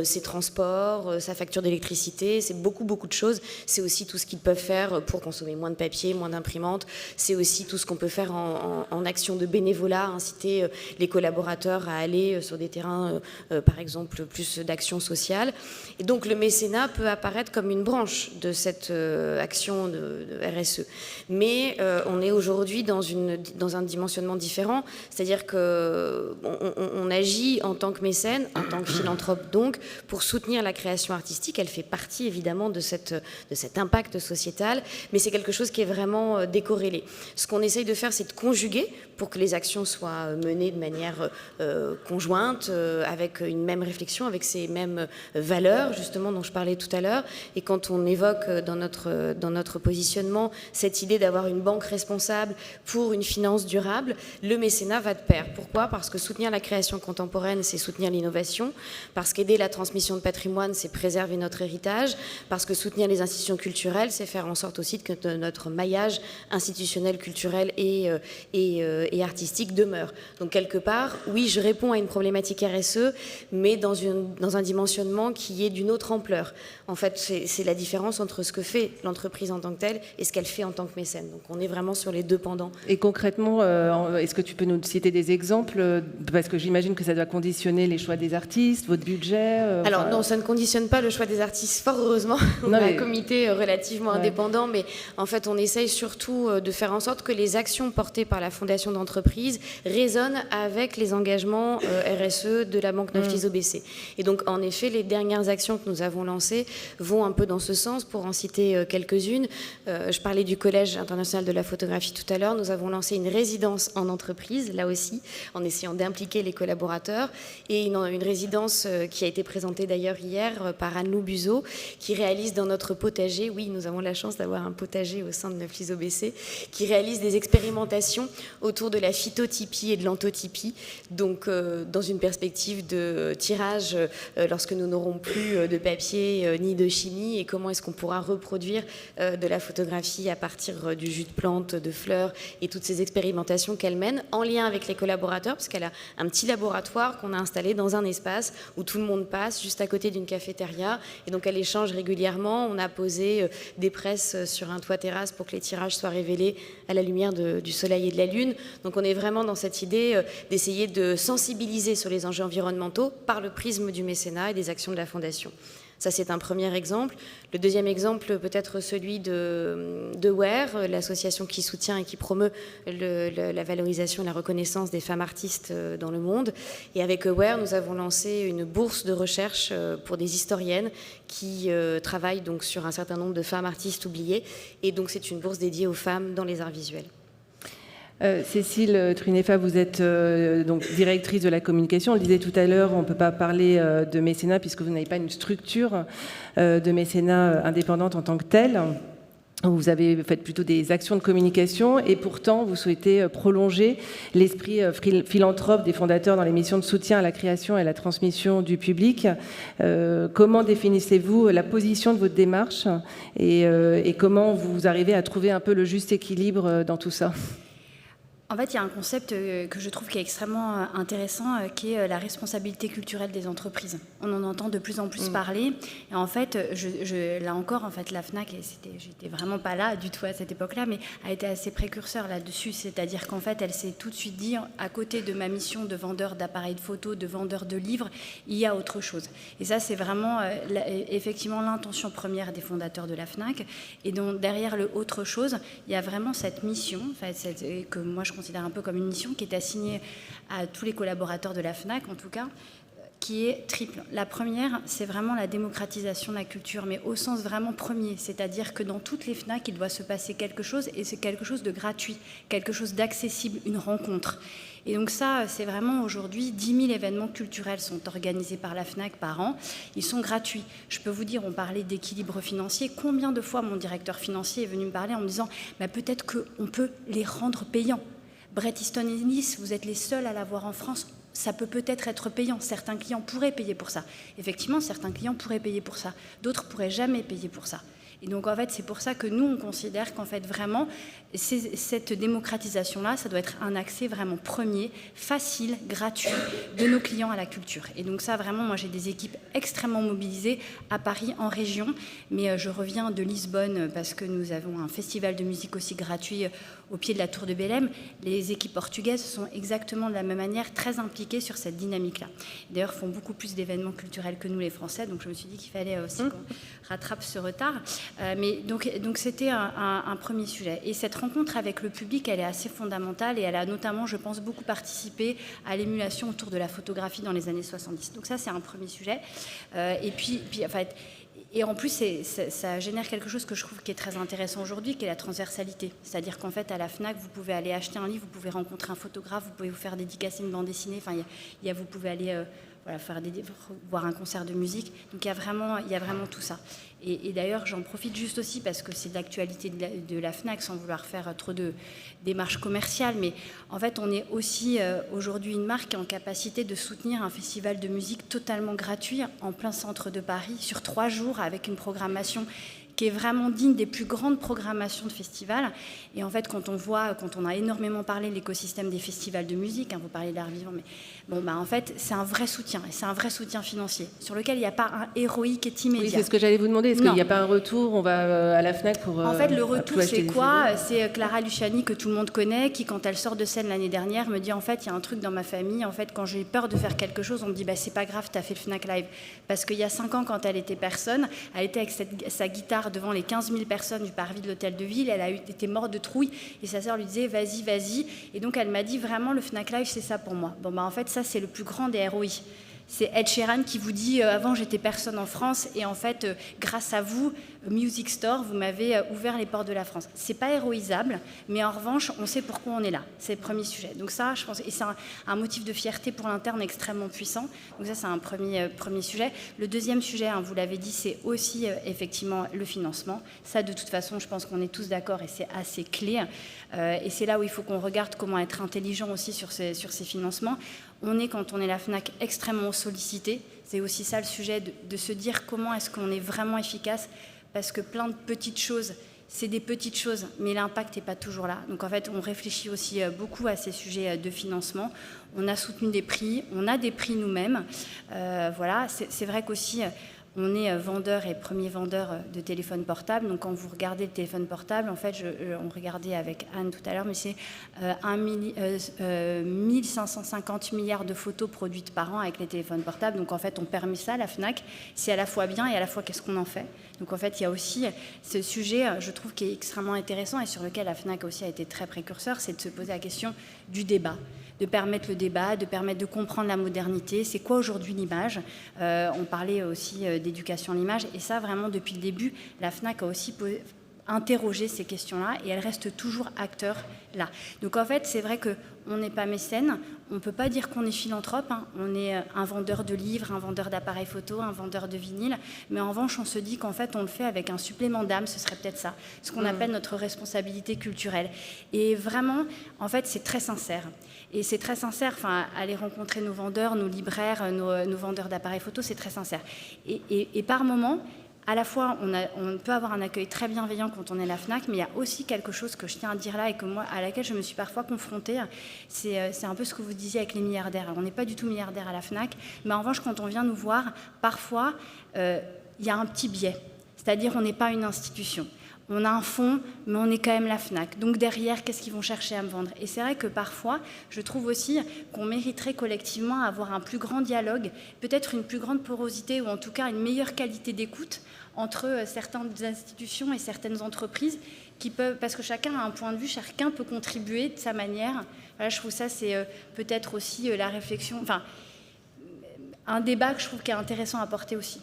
ses transports, sa facture d'électricité, c'est beaucoup de choses. C'est aussi tout ce qu'ils peuvent faire pour consommer moins de papier, moins d'imprimantes, c'est aussi tout ce qu'on peut faire en action de bénévolat, inciter les collaborateurs à aller sur des terrains, par exemple, plus d'action sociale. Et donc le mécénat peut apparaître comme une branche de cette action de RSE. Mais on est aujourd'hui dans un dimensionnement différent, c'est-à-dire qu'on agit en tant que mécène, en tant que philanthrope donc, pour soutenir la création artistique. Elle fait partie évidemment de cet impact sociétal, mais c'est quelque chose qui est vraiment décorrélé. Ce qu'on essaye de faire, c'est de conjuguer pour que les actions soient menées de manière conjointe, avec une même réflexion, avec ces mêmes valeurs, justement, dont je parlais tout à l'heure. Et quand on évoque dans notre positionnement cette idée d'avoir une banque responsable pour une finance durable, le mécénat va de pair. Pourquoi ? Parce que soutenir la création contemporaine, c'est soutenir l'innovation, parce qu'aider la transmission de patrimoine, c'est préserver notre héritage, parce que soutenir les institutions culturelles, c'est faire en sorte aussi que notre maillage institutionnel, culturel et artistique demeure. Donc quelque part, oui, je réponds à une problématique RSE, mais dans un dimensionnement qui est d'une autre ampleur. En fait, c'est la différence entre ce que fait l'entreprise en tant que telle et ce qu'elle fait en tant que mécène. Donc on est vraiment sur les deux pendants. Et concrètement, est-ce que tu peux nous citer des exemples ? Parce que j'imagine que ça doit conditionner les choix des artistes, votre budget. Alors non, ça ne conditionne pas le choix des artistes, fort heureusement. On a un comité relativement indépendant, mais en fait on essaye surtout de faire en sorte que les actions portées par la fondation d'entreprise résonnent avec les engagements RSE de la Banque Neuflize-Aubessé. Et donc en effet, les dernières actions que nous avons lancées vont un peu dans ce sens, pour en citer quelques-unes. Je parlais du Collège international de la photographie tout à l'heure. Nous avons lancé une résidence en entreprise, là aussi, en essayant d'impliquer les collaborateurs, et une résidence qui a été présentée d'ailleurs hier par Anne-Lou Buzeau, qui réalise dans notre potager, oui, nous avons la chance d'avoir un potager au sein de Neuflize-Aubessé, qui réalise des expérimentations autour de la phytotypie et de l'anthotypie, donc dans une perspective de tirage lorsque nous n'aurons plus de papier ni de chimie, et comment est-ce qu'on pourra reproduire de la photographie à partir du jus de plantes, de fleurs, et toutes ces expérimentations qu'elle mène en lien avec les collaborateurs, parce qu'elle a un petit laboratoire qu'on a installé dans un espace où tout le monde passe, juste à côté d'une cafétéria, et donc elle échange régulièrement. On a posé des presses sur un toit terrasse pour que les tirages soient révélés à la lumière du soleil et de la lune. Donc on est vraiment dans cette idée d'essayer de sensibiliser sur les enjeux environnementaux par le prisme du mécénat et des actions de la Fondation. Ça, c'est un premier exemple. Le deuxième exemple, peut-être celui de WEAR, l'association qui soutient et qui promeut la valorisation et la reconnaissance des femmes artistes dans le monde. Et avec WEAR, nous avons lancé une bourse de recherche pour des historiennes qui travaillent donc sur un certain nombre de femmes artistes oubliées. Et donc, c'est une bourse dédiée aux femmes dans les arts visuels. Cécile Trunefa, vous êtes donc directrice de la communication. On le disait tout à l'heure, on ne peut pas parler de mécénat puisque vous n'avez pas une structure de mécénat indépendante en tant que telle. Vous faites plutôt des actions de communication et pourtant vous souhaitez prolonger l'esprit philanthrope des fondateurs dans les missions de soutien à la création et à la transmission du public. Comment définissez-vous la position de votre démarche et comment vous arrivez à trouver un peu le juste équilibre dans tout ça ? En fait, il y a un concept que je trouve qui est extrêmement intéressant, qui est la responsabilité culturelle des entreprises. On en entend de plus en plus parler. Et en fait, là encore, en fait, la FNAC, j'étais vraiment pas là du tout à cette époque-là, mais a été assez précurseur là-dessus. C'est-à-dire qu'en fait, elle s'est tout de suite dit, à côté de ma mission de vendeur d'appareils de photo, de vendeur de livres, il y a autre chose. Et ça, c'est vraiment effectivement l'intention première des fondateurs de la FNAC. Et donc, derrière le autre chose, il y a vraiment cette mission, en fait, que moi, je considère un peu comme une mission qui est assignée à tous les collaborateurs de la FNAC, en tout cas, qui est triple. La première, c'est vraiment la démocratisation de la culture, mais au sens vraiment premier, c'est-à-dire que dans toutes les FNAC, il doit se passer quelque chose, et c'est quelque chose de gratuit, quelque chose d'accessible, une rencontre. Et donc ça, c'est vraiment aujourd'hui, 10 000 événements culturels sont organisés par la FNAC par an. Ils sont gratuits. Je peux vous dire, on parlait d'équilibre financier. Combien de fois mon directeur financier est venu me parler en me disant bah, peut-être qu'on peut les rendre payants. Bret Easton Ellis, vous êtes les seuls à l'avoir en France. Ça peut peut-être être payant. Certains clients pourraient payer pour ça. Effectivement, certains clients pourraient payer pour ça. D'autres pourraient jamais payer pour ça. Et donc, en fait, c'est pour ça que nous, on considère qu'en fait, vraiment, cette démocratisation-là, ça doit être un accès vraiment premier, facile, gratuit de nos clients à la culture. Et donc ça, vraiment, moi, j'ai des équipes extrêmement mobilisées à Paris, en région, mais je reviens de Lisbonne parce que nous avons un festival de musique aussi gratuit au pied de la Tour de Belém. Les équipes portugaises sont exactement de la même manière très impliquées sur cette dynamique-là. D'ailleurs, font beaucoup plus d'événements culturels que nous, les Français, donc je me suis dit qu'il fallait aussi qu'on rattrape ce retard. Mais donc c'était un premier sujet. Et cette rencontre avec le public, elle est assez fondamentale et elle a notamment, je pense, beaucoup participé à l'émulation autour de la photographie dans les années 70. Donc ça, c'est un premier sujet. Et puis en fait, et en plus, ça génère quelque chose que je trouve qui est très intéressant aujourd'hui, qui est la transversalité. C'est-à-dire qu'en fait, à la FNAC, vous pouvez aller acheter un livre, vous pouvez rencontrer un photographe, vous pouvez vous faire dédicacer une bande dessinée, enfin, vous pouvez aller voir un concert de musique. Donc il y a vraiment tout ça. Et d'ailleurs, j'en profite juste aussi parce que c'est de l'actualité de la FNAC, sans vouloir faire trop de démarches commerciales, mais en fait, on est aussi aujourd'hui une marque en capacité de soutenir un festival de musique totalement gratuit en plein centre de Paris, sur 3 jours, avec une programmation qui est vraiment digne des plus grandes programmations de festivals. Et en fait, quand on a énormément parlé de l'écosystème des festivals de musique, vous parlez de l'art vivant, mais en fait, c'est un vrai soutien, et c'est un vrai soutien financier, sur lequel il n'y a pas un héroïque et immédiat. Oui, c'est ce que j'allais vous demander. Est-ce qu'il n'y a pas un retour? On va à la FNAC pour... En fait, le retour, c'est quoi? C'est Clara Luciani, que tout le monde connaît, qui, quand elle sort de scène l'année dernière, me dit, en fait, il y a un truc dans ma famille. En fait, quand j'ai peur de faire quelque chose, on me dit, c'est pas grave, t'as fait le FNAC Live. Parce qu'il y a 5 ans, quand elle était personne, elle était avec sa guitare devant les 15 000 personnes du parvis de l'Hôtel de Ville. Elle a été morte de trouille. Et sa sœur lui disait, vas-y. Et donc, elle m'a dit, vraiment, le FNAC Live, c'est ça pour moi. En fait, ça, c'est le plus grand des ROI. C'est Ed Sheeran qui vous dit avant j'étais personne en France et en fait grâce à vous Music Store vous m'avez ouvert les portes de la France. C'est pas héroïsable, mais en revanche on sait pourquoi on est là. C'est le premier sujet. Donc ça je pense et c'est un motif de fierté pour l'interne extrêmement puissant. Donc ça c'est un premier sujet. Le deuxième sujet, vous l'avez dit, c'est aussi effectivement le financement. Ça de toute façon je pense qu'on est tous d'accord et c'est assez clé. Et c'est là où il faut qu'on regarde comment être intelligent aussi sur ces financements. On est, quand on est la FNAC, extrêmement sollicité. C'est aussi ça le sujet, de se dire comment est-ce qu'on est vraiment efficace, parce que plein de petites choses, c'est des petites choses, mais l'impact n'est pas toujours là. Donc en fait, on réfléchit aussi beaucoup à ces sujets de financement. On a soutenu des prix, on a des prix nous-mêmes. Voilà, c'est vrai qu'aussi... On est vendeur et premier vendeur de téléphones portables. Donc, quand vous regardez le téléphone portable, en fait, on regardait avec Anne tout à l'heure, mais c'est 1550 milliards de photos produites par an avec les téléphones portables. Donc, en fait, on permet ça à la FNAC. C'est à la fois bien et à la fois qu'est-ce qu'on en fait. Donc, en fait, il y a aussi ce sujet, je trouve, qui est extrêmement intéressant et sur lequel la FNAC aussi a été très précurseur, c'est de se poser la question du débat. De permettre le débat, de permettre de comprendre la modernité. C'est quoi aujourd'hui l'image? On parlait aussi d'éducation à l'image. Et ça, vraiment, depuis le début, la FNAC a aussi interrogé ces questions-là et elle reste toujours acteur là. Donc, en fait, c'est vrai qu'on n'est pas mécène. On ne peut pas dire qu'on est philanthrope. On est un vendeur de livres, un vendeur d'appareils photo, un vendeur de vinyle. Mais en revanche, on se dit qu'en fait, on le fait avec un supplément d'âme. Ce serait peut-être ça, ce qu'on appelle notre responsabilité culturelle. Et vraiment, en fait, c'est très sincère. Et c'est très sincère, aller rencontrer nos vendeurs, nos libraires, nos vendeurs d'appareils photo, c'est très sincère. Et par moment, à la fois, on peut avoir un accueil très bienveillant quand on est la FNAC, mais il y a aussi quelque chose que je tiens à dire là et à laquelle je me suis parfois confrontée. C'est un peu ce que vous disiez avec les milliardaires. On n'est pas du tout milliardaires à la FNAC, mais en revanche, quand on vient nous voir, parfois, il y a un petit biais. C'est-à-dire, on n'est pas une institution. On a un fonds, mais on est quand même la FNAC. Donc derrière, qu'est-ce qu'ils vont chercher à me vendre? Et c'est vrai que parfois, je trouve aussi qu'on mériterait collectivement avoir un plus grand dialogue, peut-être une plus grande porosité ou en tout cas une meilleure qualité d'écoute entre certaines institutions et certaines entreprises qui peuvent, parce que chacun a un point de vue, chacun peut contribuer de sa manière. Voilà, je trouve ça, c'est peut-être aussi la réflexion, un débat que je trouve qui est intéressant à porter aussi.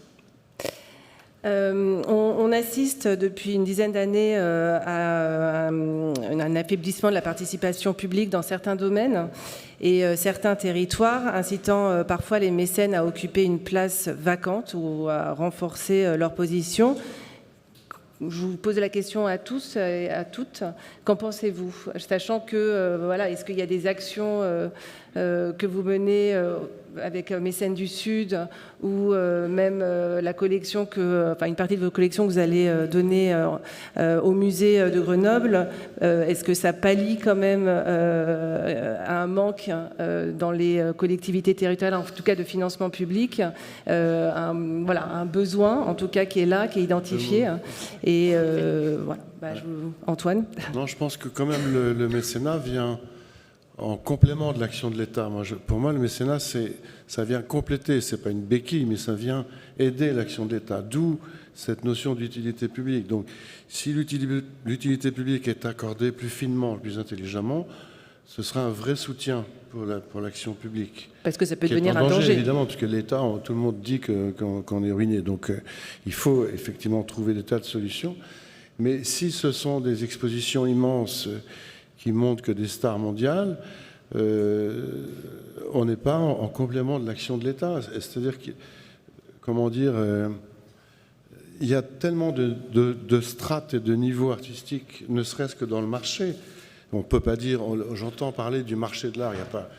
On assiste depuis une dizaine d'années à un affaiblissement de la participation publique dans certains domaines et certains territoires, incitant parfois les mécènes à occuper une place vacante ou à renforcer leur position. Je vous pose la question à tous et à toutes. Qu'en pensez-vous? Sachant que, est-ce qu'il y a des actions que vous menez avec Mécènes du Sud ou même la collection une partie de vos collections que vous allez donner au musée de Grenoble, est-ce que ça pallie quand même à un manque dans les collectivités territoriales, en tout cas de financement public, un besoin en tout cas qui est là, qui est identifié. Et voilà, Antoine. Non, je pense que quand même le mécénat vient en complément de l'action de l'État. Pour moi, le mécénat, ça vient compléter, c'est pas une béquille, mais ça vient aider l'action de l'État. D'où cette notion d'utilité publique. Donc, si l'utilité publique est accordée plus finement, plus intelligemment, ce sera un vrai soutien pour l'action publique. Parce que ça peut devenir un danger. Évidemment, parce que l'État, tout le monde dit qu'on est ruiné. Donc, il faut effectivement trouver des tas de solutions. Mais si ce sont des expositions immenses qui montrent que des stars mondiales, on n'est pas en complément de l'action de l'État. C'est-à-dire que, comment dire, il y a tellement de strates et de niveaux artistiques, ne serait-ce que dans le marché. On ne peut pas dire, j'entends parler du marché de l'art,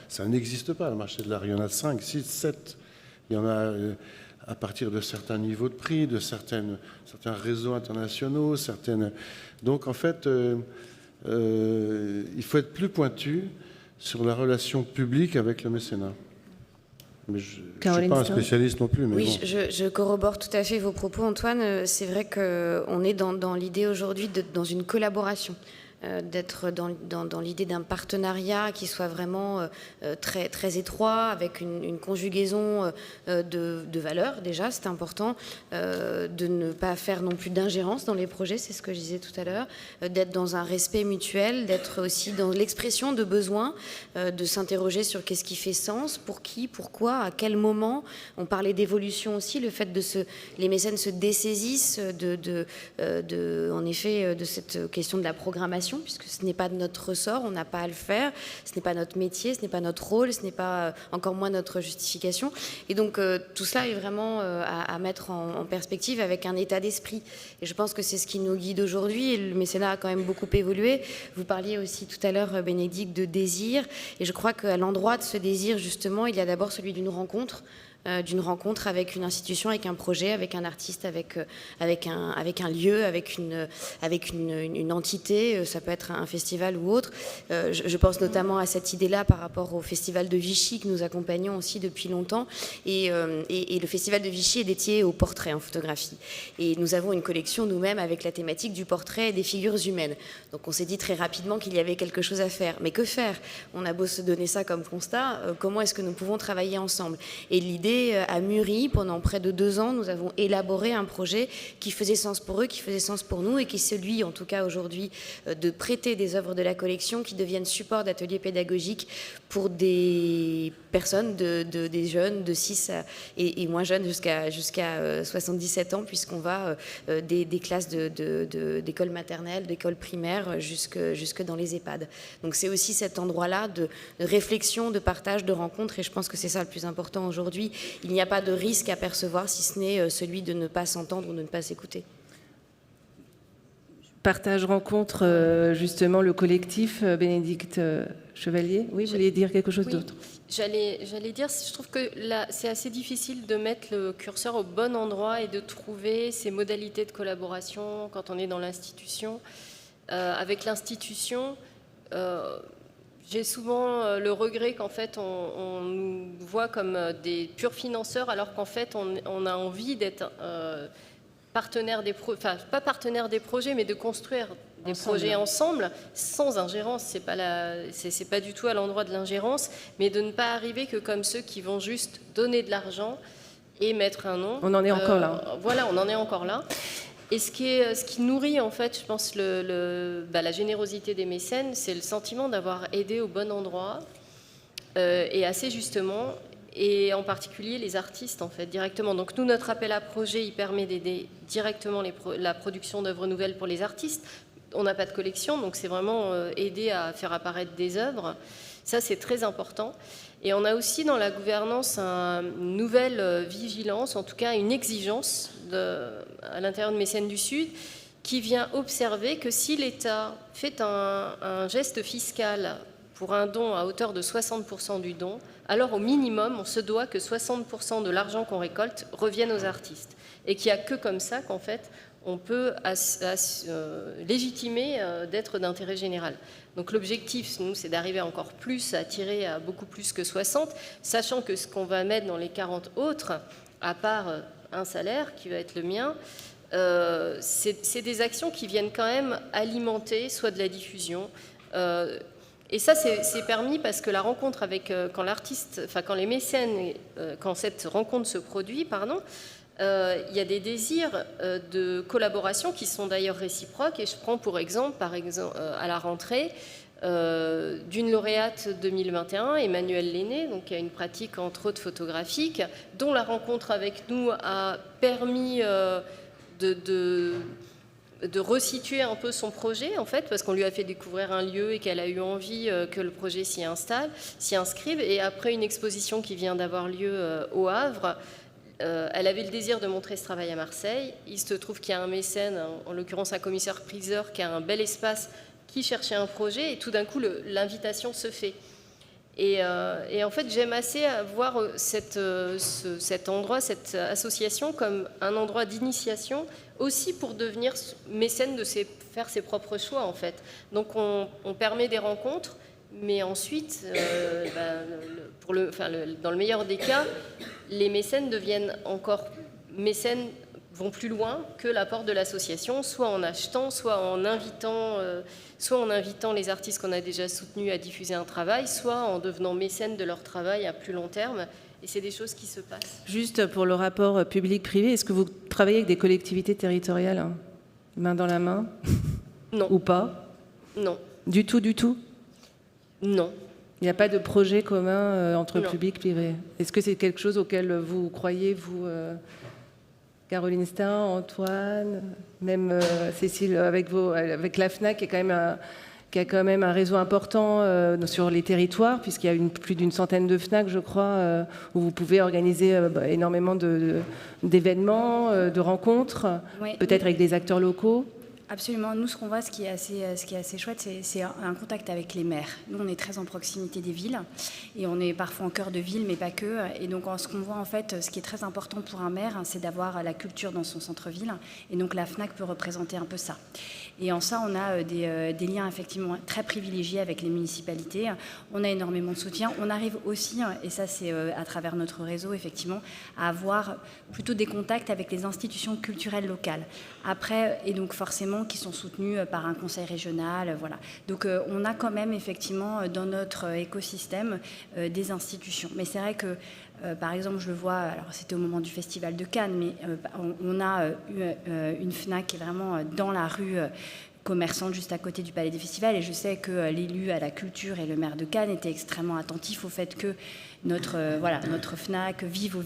ça n'existe pas le marché de l'art, il y en a 5, 6, 7, il y en a à partir de certains niveaux de prix, de certains réseaux internationaux, donc en fait, il faut être plus pointu sur la relation publique avec le mécénat. Mais je ne suis pas un spécialiste non plus. Mais oui, bon. je corrobore tout à fait vos propos, Antoine. C'est vrai qu'on est dans l'idée aujourd'hui dans une collaboration. D'être dans l'idée d'un partenariat qui soit vraiment très, très étroit, avec une conjugaison de valeurs, déjà, c'est important, de ne pas faire non plus d'ingérence dans les projets, c'est ce que je disais tout à l'heure, d'être dans un respect mutuel, d'être aussi dans l'expression de besoins, de s'interroger sur qu'est-ce qui fait sens, pour qui, pourquoi, à quel moment. On parlait d'évolution aussi, le fait les mécènes se dessaisissent en effet, de cette question de la programmation, puisque ce n'est pas de notre ressort, on n'a pas à le faire, ce n'est pas notre métier, ce n'est pas notre rôle, ce n'est pas encore moins notre justification. Et donc tout cela est vraiment à mettre en perspective avec un état d'esprit. Et je pense que c'est ce qui nous guide aujourd'hui, et le mécénat a quand même beaucoup évolué. Vous parliez aussi tout à l'heure, Bénédicte, de désir, et je crois qu'à l'endroit de ce désir, justement, il y a d'abord celui d'une rencontre avec une institution, avec un projet, avec un artiste, avec un lieu, avec une entité, ça peut être un festival ou autre. Je pense notamment à cette idée-là par rapport au festival de Vichy que nous accompagnons aussi depuis longtemps. Et le festival de Vichy est dédié au portrait en photographie. Et nous avons une collection nous-mêmes avec la thématique du portrait et des figures humaines. Donc on s'est dit très rapidement qu'il y avait quelque chose à faire. Mais que faire? On a beau se donner ça comme constat, comment est-ce que nous pouvons travailler ensemble? Et l'idée a mûri pendant près de 2 ans. Nous avons élaboré un projet qui faisait sens pour eux, qui faisait sens pour nous, et qui est celui, en tout cas aujourd'hui, de prêter des œuvres de la collection qui deviennent support d'ateliers pédagogiques pour des personnes, des jeunes de 6 et moins jeunes jusqu'à 77 ans, puisqu'on va des classes d'école maternelle, d'école primaire, jusque dans les EHPAD. Donc c'est aussi cet endroit-là de réflexion, de partage, de rencontre, et je pense que c'est ça le plus important aujourd'hui. Il n'y a pas de risque à percevoir, si ce n'est celui de ne pas s'entendre ou de ne pas s'écouter. Partage, rencontre, justement, le collectif, Bénédicte Chevalier. Oui, vous vouliez dire quelque chose d'autre? J'allais dire, je trouve que là, c'est assez difficile de mettre le curseur au bon endroit et de trouver ces modalités de collaboration quand on est dans l'institution. Avec l'institution, j'ai souvent le regret qu'en fait on nous voit comme des purs financeurs, alors qu'en fait on a envie d'être partenaire pas partenaire des projets, mais de construire des projets ensemble, sans ingérence. C'est pas du tout à l'endroit de l'ingérence, mais de ne pas arriver que comme ceux qui vont juste donner de l'argent et mettre un nom. On en est encore là. Voilà, on en est encore là. Et ce qui nourrit, en fait, je pense, la générosité des mécènes, c'est le sentiment d'avoir aidé au bon endroit, et assez justement, et en particulier les artistes, en fait, directement. Donc nous, notre appel à projet, il permet d'aider directement la production d'œuvres nouvelles pour les artistes. On n'a pas de collection, donc c'est vraiment aider à faire apparaître des œuvres. Ça, c'est très important. Et on a aussi dans la gouvernance une nouvelle vigilance, en tout cas une exigence à l'intérieur de Mécènes du Sud, qui vient observer que si l'État fait un geste fiscal pour un don à hauteur de 60% du don, alors au minimum, on se doit que 60% de l'argent qu'on récolte revienne aux artistes. Et qu'il n'y a que comme ça qu'en fait, on peut légitimer d'être d'intérêt général. Donc l'objectif, nous, c'est d'arriver encore plus, à tirer à beaucoup plus que 60, sachant que ce qu'on va mettre dans les 40 autres, à part un salaire qui va être le mien, c'est des actions qui viennent quand même alimenter soit de la diffusion. Et ça, c'est permis parce que la rencontre avec, quand l'artiste, enfin quand les mécènes, quand cette rencontre se produit, pardon, il y a des désirs de collaboration qui sont d'ailleurs réciproques. Et je prends pour exemple, à la rentrée, d'une lauréate 2021, Emmanuelle Lenné, donc qui a une pratique entre autres photographique, dont la rencontre avec nous a permis de resituer un peu son projet, en fait, parce qu'on lui a fait découvrir un lieu et qu'elle a eu envie que le projet s'y inscrive. Et après une exposition qui vient d'avoir lieu au Havre, elle avait le désir de montrer ce travail à Marseille. Il se trouve qu'il y a un mécène, en l'occurrence un commissaire-priseur, qui a un bel espace, qui cherchait un projet, et tout d'un coup, l'invitation se fait. Et en fait, j'aime assez voir cet endroit, cette association, comme un endroit d'initiation, aussi pour devenir mécène, de faire ses propres choix, en fait. Donc, on permet des rencontres, mais ensuite, dans le meilleur des cas, les mécènes deviennent encore mécènes, vont plus loin que l'apport de l'association, soit en achetant, soit en invitant les artistes qu'on a déjà soutenus à diffuser un travail, soit en devenant mécènes de leur travail à plus long terme. Et c'est des choses qui se passent. Juste pour le rapport public-privé, est-ce que vous travaillez avec des collectivités territoriales, hein, main dans la main? Non. Ou pas? Non. Du tout? Non. Il n'y a pas de projet commun entre Non. public et privé. Est-ce que c'est quelque chose auquel vous croyez, vous, Caroline Stein, Antoine, même Cécile, avec la FNAC, qui a quand même un réseau important sur les territoires, puisqu'il y a plus d'une centaine de FNAC, je crois, où vous pouvez organiser énormément d'événements, de rencontres, Oui. peut-être avec des acteurs locaux. Absolument. Nous, ce qu'on voit, ce qui est assez chouette, c'est un contact avec les maires. Nous, on est très en proximité des villes et on est parfois en cœur de ville, mais pas que. Et donc, ce qu'on voit, en fait, ce qui est très important pour un maire, c'est d'avoir la culture dans son centre-ville. Et donc, la FNAC peut représenter un peu ça. Et en ça, on a des liens effectivement très privilégiés avec les municipalités. On a énormément de soutien. On arrive aussi, et ça c'est à travers notre réseau, effectivement, à avoir plutôt des contacts avec les institutions culturelles locales. Après, et donc forcément, qui sont soutenues par un conseil régional, voilà. Donc on a quand même effectivement dans notre écosystème des institutions. Mais c'est vrai que par exemple, je le vois, alors c'était au moment du Festival de Cannes, mais on a une FNAC qui est vraiment dans la rue commerçante juste à côté du Palais des Festivals, et je sais que l'élu à la culture et le maire de Cannes étaient extrêmement attentifs au fait que notre FNAC vive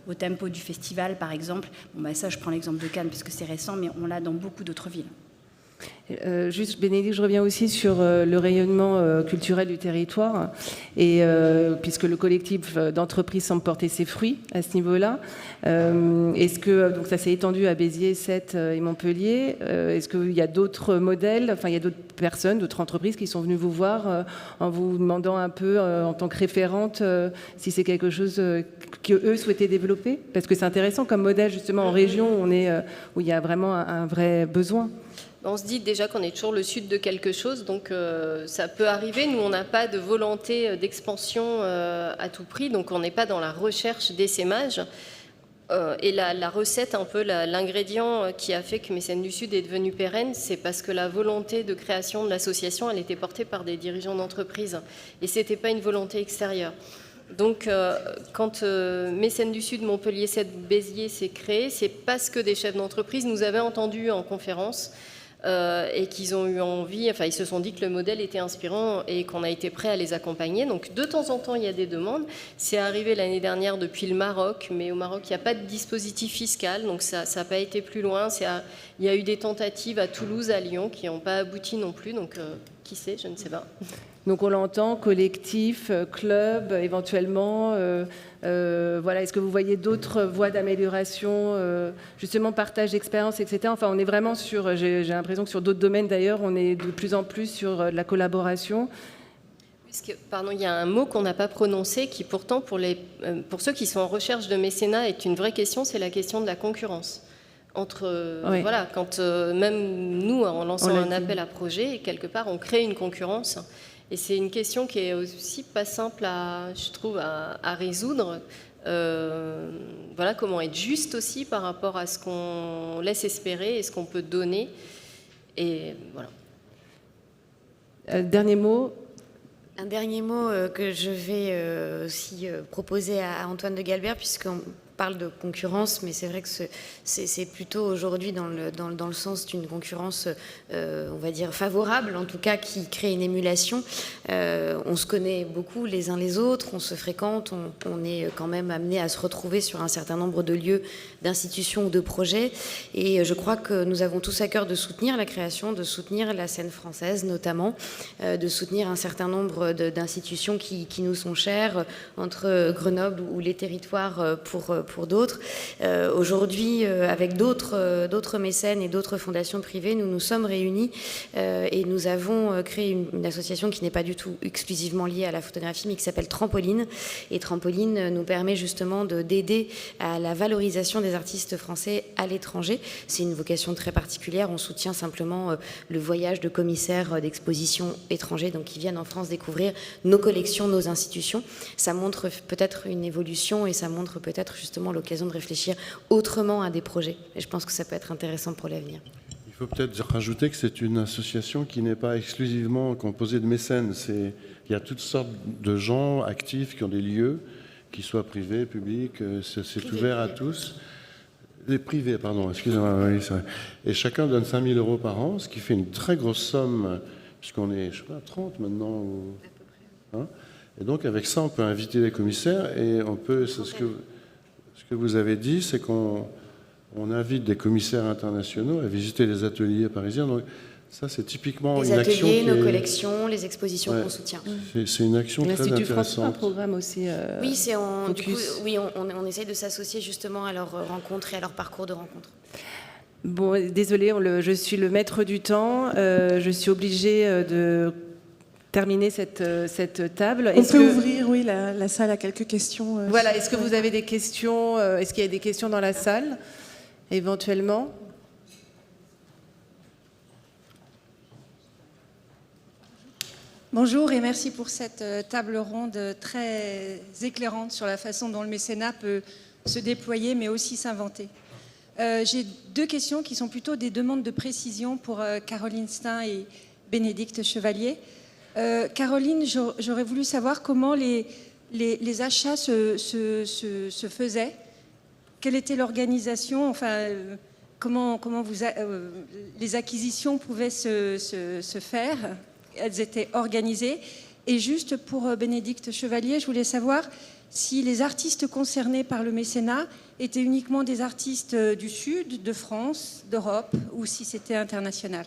au tempo du festival, par exemple. Bon, ça, je prends l'exemple de Cannes parce que c'est récent, mais on l'a dans beaucoup d'autres villes. Juste, Bénédicte, je reviens aussi sur le rayonnement culturel du territoire, et puisque le collectif d'entreprises semble porter ses fruits à ce niveau-là. Est-ce que donc ça s'est étendu à Béziers, Sète et Montpellier? Est-ce qu'il y a d'autres modèles, enfin il y a d'autres personnes, d'autres entreprises qui sont venues vous voir en vous demandant un peu en tant que référente si c'est quelque chose qu'eux souhaitaient développer? Parce que c'est intéressant comme modèle, justement en région où il y a vraiment un vrai besoin. On se dit déjà qu'on est toujours le sud de quelque chose, donc ça peut arriver. Nous, on n'a pas de volonté d'expansion à tout prix, donc on n'est pas dans la recherche d'essaimage. Et la recette, un peu l'ingrédient qui a fait que Mécènes du Sud est devenu pérenne, c'est parce que la volonté de création de l'association, elle était portée par des dirigeants d'entreprise. Et ce n'était pas une volonté extérieure. Donc, quand Mécènes du Sud, Montpellier, Sète, Béziers s'est créé, c'est parce que des chefs d'entreprise nous avaient entendus en conférence et qu'ils ont eu envie, enfin ils se sont dit que le modèle était inspirant et qu'on a été prêt à les accompagner. Donc de temps en temps il y a des demandes. C'est arrivé l'année dernière depuis le Maroc, mais au Maroc il n'y a pas de dispositif fiscal, donc ça n'a pas été plus loin. Il y a eu des tentatives à Toulouse, à Lyon qui n'ont pas abouti non plus, donc qui sait, je ne sais pas. Donc on l'entend, collectif, club, éventuellement. Voilà, est-ce que vous voyez d'autres voies d'amélioration, justement partage d'expérience, etc. Enfin, on est vraiment sur, j'ai l'impression que sur d'autres domaines d'ailleurs, on est de plus en plus sur la collaboration. Pardon, il y a un mot qu'on n'a pas prononcé qui pourtant pour ceux qui sont en recherche de mécénat est une vraie question, c'est la question de la concurrence. Oui. Voilà, quand même nous, en lançant un appel à projet, quelque part on crée une concurrence. Et c'est une question qui est aussi pas simple je trouve, à résoudre. Voilà, comment être juste aussi par rapport à ce qu'on laisse espérer et ce qu'on peut donner. Et voilà. Dernier mot. Un dernier mot que je vais aussi proposer à Antoine de Galbert, puisqu'on parle de concurrence, mais c'est vrai que c'est plutôt aujourd'hui dans le sens d'une concurrence, on va dire, favorable, en tout cas, qui crée une émulation. On se connaît beaucoup les uns les autres, on se fréquente, on est quand même amené à se retrouver sur un certain nombre de lieux, d'institutions ou de projets. Et je crois que nous avons tous à cœur de soutenir la création, de soutenir la scène française notamment, de soutenir un certain nombre d'institutions qui nous sont chères, entre Grenoble ou les territoires pour d'autres. Aujourd'hui, avec d'autres mécènes et d'autres fondations privées, nous nous sommes réunis et nous avons créé une association qui n'est pas du tout exclusivement liée à la photographie, mais qui s'appelle Trampoline. Et Trampoline nous permet justement d'aider à la valorisation des artistes français à l'étranger. C'est une vocation très particulière. On soutient simplement le voyage de commissaires d'expositions étrangers, donc qui viennent en France découvrir nos collections, nos institutions. Ça montre peut-être une évolution et ça montre peut-être justement l'occasion de réfléchir autrement à des projets. Et je pense que ça peut être intéressant pour l'avenir. Il faut peut-être rajouter que c'est une association qui n'est pas exclusivement composée de mécènes. Il y a toutes sortes de gens actifs qui ont des lieux, qu'ils soient privés, publics, c'est ouvert à tous. Les privés, pardon, excusez-moi. Oui, c'est vrai. Et chacun donne 5 000 € par an, ce qui fait une très grosse somme, puisqu'on est, je sais pas, 30 maintenant. Hein, et donc avec ça, on peut inviter les commissaires et on peut, ce que vous avez dit, c'est qu'on invite des commissaires internationaux à visiter les ateliers parisiens. Donc ça, c'est typiquement les une action ateliers, nos collections, les expositions qu'on soutient. C'est une action très intéressante. L'Institut François, un programme aussi. Oui, du coup, oui, on essaye de s'associer justement à leurs rencontres et à leur parcours de rencontres. Bon, désolée, je suis le maître du temps. Je suis obligée de terminer cette table. On peut ouvrir, oui, la salle à quelques questions. Voilà, est-ce que vous avez des questions? Est-ce qu'il y a des questions dans la salle, éventuellement? Bonjour et merci pour cette table ronde très éclairante sur la façon dont le mécénat peut se déployer mais aussi s'inventer. J'ai deux questions qui sont plutôt des demandes de précision pour Caroline Stein et Bénédicte Chevalier. Caroline, j'aurais voulu savoir comment les achats se faisaient, quelle était l'organisation, enfin comment les acquisitions pouvaient se faire. Elles étaient organisées. Et juste pour Bénédicte Chevalier, je voulais savoir si les artistes concernés par le mécénat étaient uniquement des artistes du Sud, de France, d'Europe, ou si c'était international.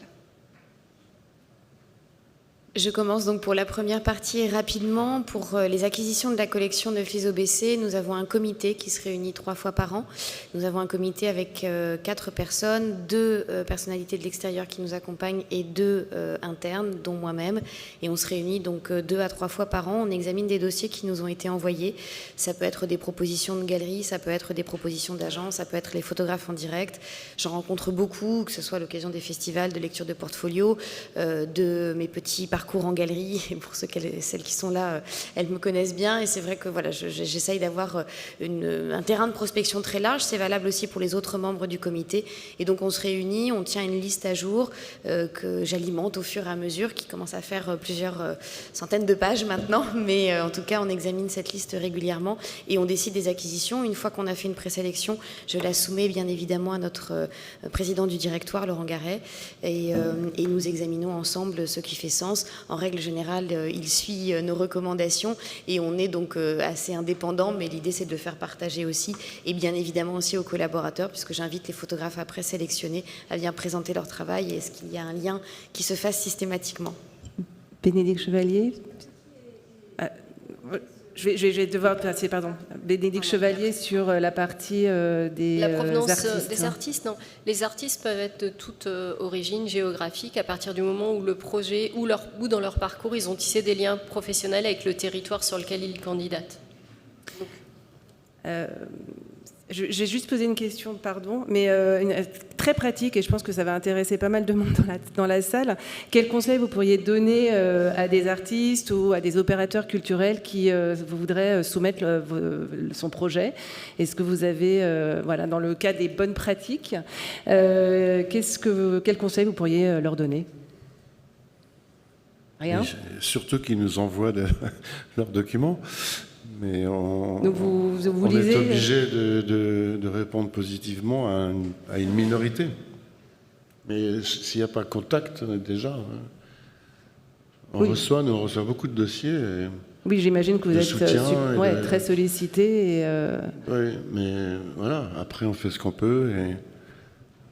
Je commence donc pour la première partie rapidement. Pour les acquisitions de la collection de FISOBC, nous avons un comité qui se réunit 3 fois par an. Nous avons un comité avec 4 personnes, 2 personnalités de l'extérieur qui nous accompagnent et 2 internes, dont moi-même. Et on se réunit donc 2 à 3 fois par an. On examine des dossiers qui nous ont été envoyés. Ça peut être des propositions de galeries, ça peut être des propositions d'agences, ça peut être les photographes en direct. J'en rencontre beaucoup, que ce soit à l'occasion des festivals, de lecture de portfolio, de mes petits parcours en galerie, et pour celles qui sont là, elles me connaissent bien, et c'est vrai que voilà, j'essaye d'avoir un terrain de prospection très large. C'est valable aussi pour les autres membres du comité, et donc on se réunit, on tient une liste à jour que j'alimente au fur et à mesure, qui commence à faire plusieurs centaines de pages maintenant, mais en tout cas on examine cette liste régulièrement et on décide des acquisitions. Une fois qu'on a fait une présélection, je la soumets bien évidemment à notre président du directoire, Laurent Garret, et nous examinons ensemble ce qui fait sens. En règle générale, il suit nos recommandations et on est donc assez indépendant, mais l'idée c'est de le faire partager aussi, et bien évidemment aussi aux collaborateurs, puisque j'invite les photographes après sélectionner à bien présenter leur travail, et est-ce qu'il y a un lien qui se fasse systématiquement. Bénédicte Chevalier. Je vais devoir passer, pardon. Bénédicte Chevalier sur la partie des La provenance artistes. des artistes, non. Les artistes peuvent être de toute origine géographique à partir du moment où le projet ou dans leur parcours, ils ont tissé des liens professionnels avec le territoire sur lequel ils candidatent. J'ai juste posé une question, pardon, mais très pratique, et je pense que ça va intéresser pas mal de monde dans la salle. Quel conseil vous pourriez donner à des artistes ou à des opérateurs culturels qui voudraient soumettre son projet? Est-ce que vous avez, voilà, dans le cas des bonnes pratiques, quel conseil vous pourriez leur donner? Rien. Surtout qu'ils nous envoient leurs documents. Mais on lisez, est obligé de répondre positivement à une minorité. Mais s'il n'y a pas contact, déjà, on reçoit beaucoup de dossiers. Et oui, j'imagine que vous êtes très sollicité. Oui, mais voilà, après on fait ce qu'on peut et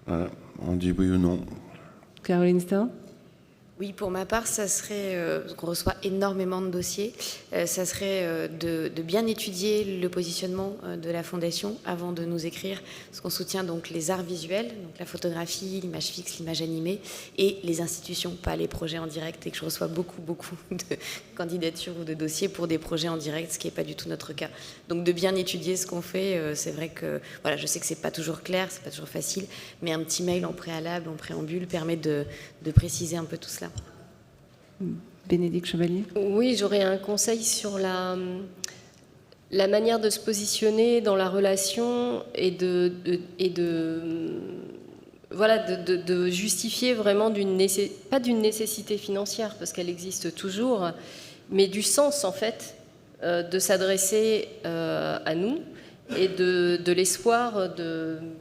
voilà, on dit oui ou non. Caroline Stein? Oui, pour ma part, ça serait, qu'on reçoit énormément de dossiers, ça serait de bien étudier le positionnement de la Fondation avant de nous écrire, parce qu'on soutient donc les arts visuels, donc la photographie, l'image fixe, l'image animée, et les institutions, pas les projets en direct, et que je reçois beaucoup de candidatures ou de dossiers pour des projets en direct, ce qui n'est pas du tout notre cas. Donc de bien étudier ce qu'on fait, c'est vrai que, voilà, je sais que c'est pas toujours clair, c'est pas toujours facile, mais un petit mail en préalable, en préambule, permet de préciser un peu tout cela. Bénédicte Chevalier? Oui, j'aurais un conseil sur la manière de se positionner dans la relation et de justifier vraiment pas d'une nécessité financière, parce qu'elle existe toujours, mais du sens, en fait, de s'adresser à nous et de l'espoir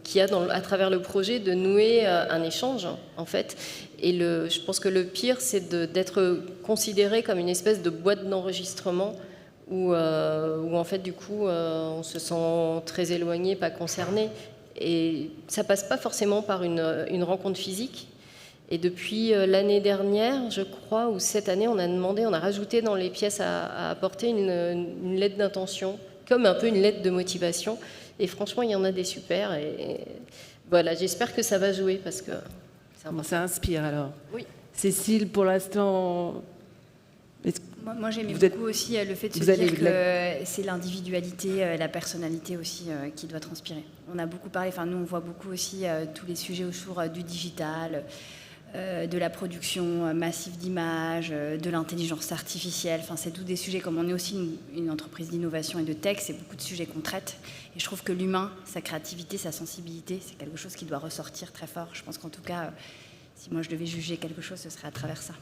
qu'il y a à travers le projet de nouer un échange, en fait. Et je pense que le pire, c'est d'être considéré comme une espèce de boîte d'enregistrement où en fait, du coup, on se sent très éloigné, pas concerné. Et ça passe pas forcément par une rencontre physique. Et depuis l'année dernière, je crois, ou cette année, on a rajouté dans les pièces à apporter une lettre d'intention, comme un peu une lettre de motivation. Et franchement, il y en a des super. Et voilà, j'espère que ça va jouer parce que ça inspire alors. Oui. Cécile, pour l'instant. Moi j'aimais beaucoup aussi le fait de se dire que c'est l'individualité, la personnalité aussi qui doit transpirer. On a beaucoup parlé, nous on voit beaucoup aussi tous les sujets autour du digital, de la production massive d'images, de l'intelligence artificielle. C'est tous des sujets, comme on est aussi une entreprise d'innovation et de tech, c'est beaucoup de sujets qu'on traite. Et je trouve que l'humain, sa créativité, sa sensibilité, c'est quelque chose qui doit ressortir très fort. Je pense qu'en tout cas, si moi je devais juger quelque chose, ce serait à travers ça.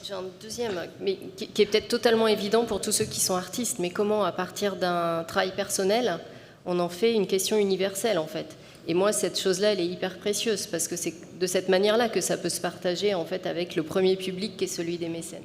J'ai un deuxième, mais qui est peut-être totalement évident pour tous ceux qui sont artistes, mais comment, à partir d'un travail personnel, on en fait une question universelle, en fait. Et moi, cette chose-là, elle est hyper précieuse, parce que c'est de cette manière-là que ça peut se partager, en fait, avec le premier public qui est celui des mécènes.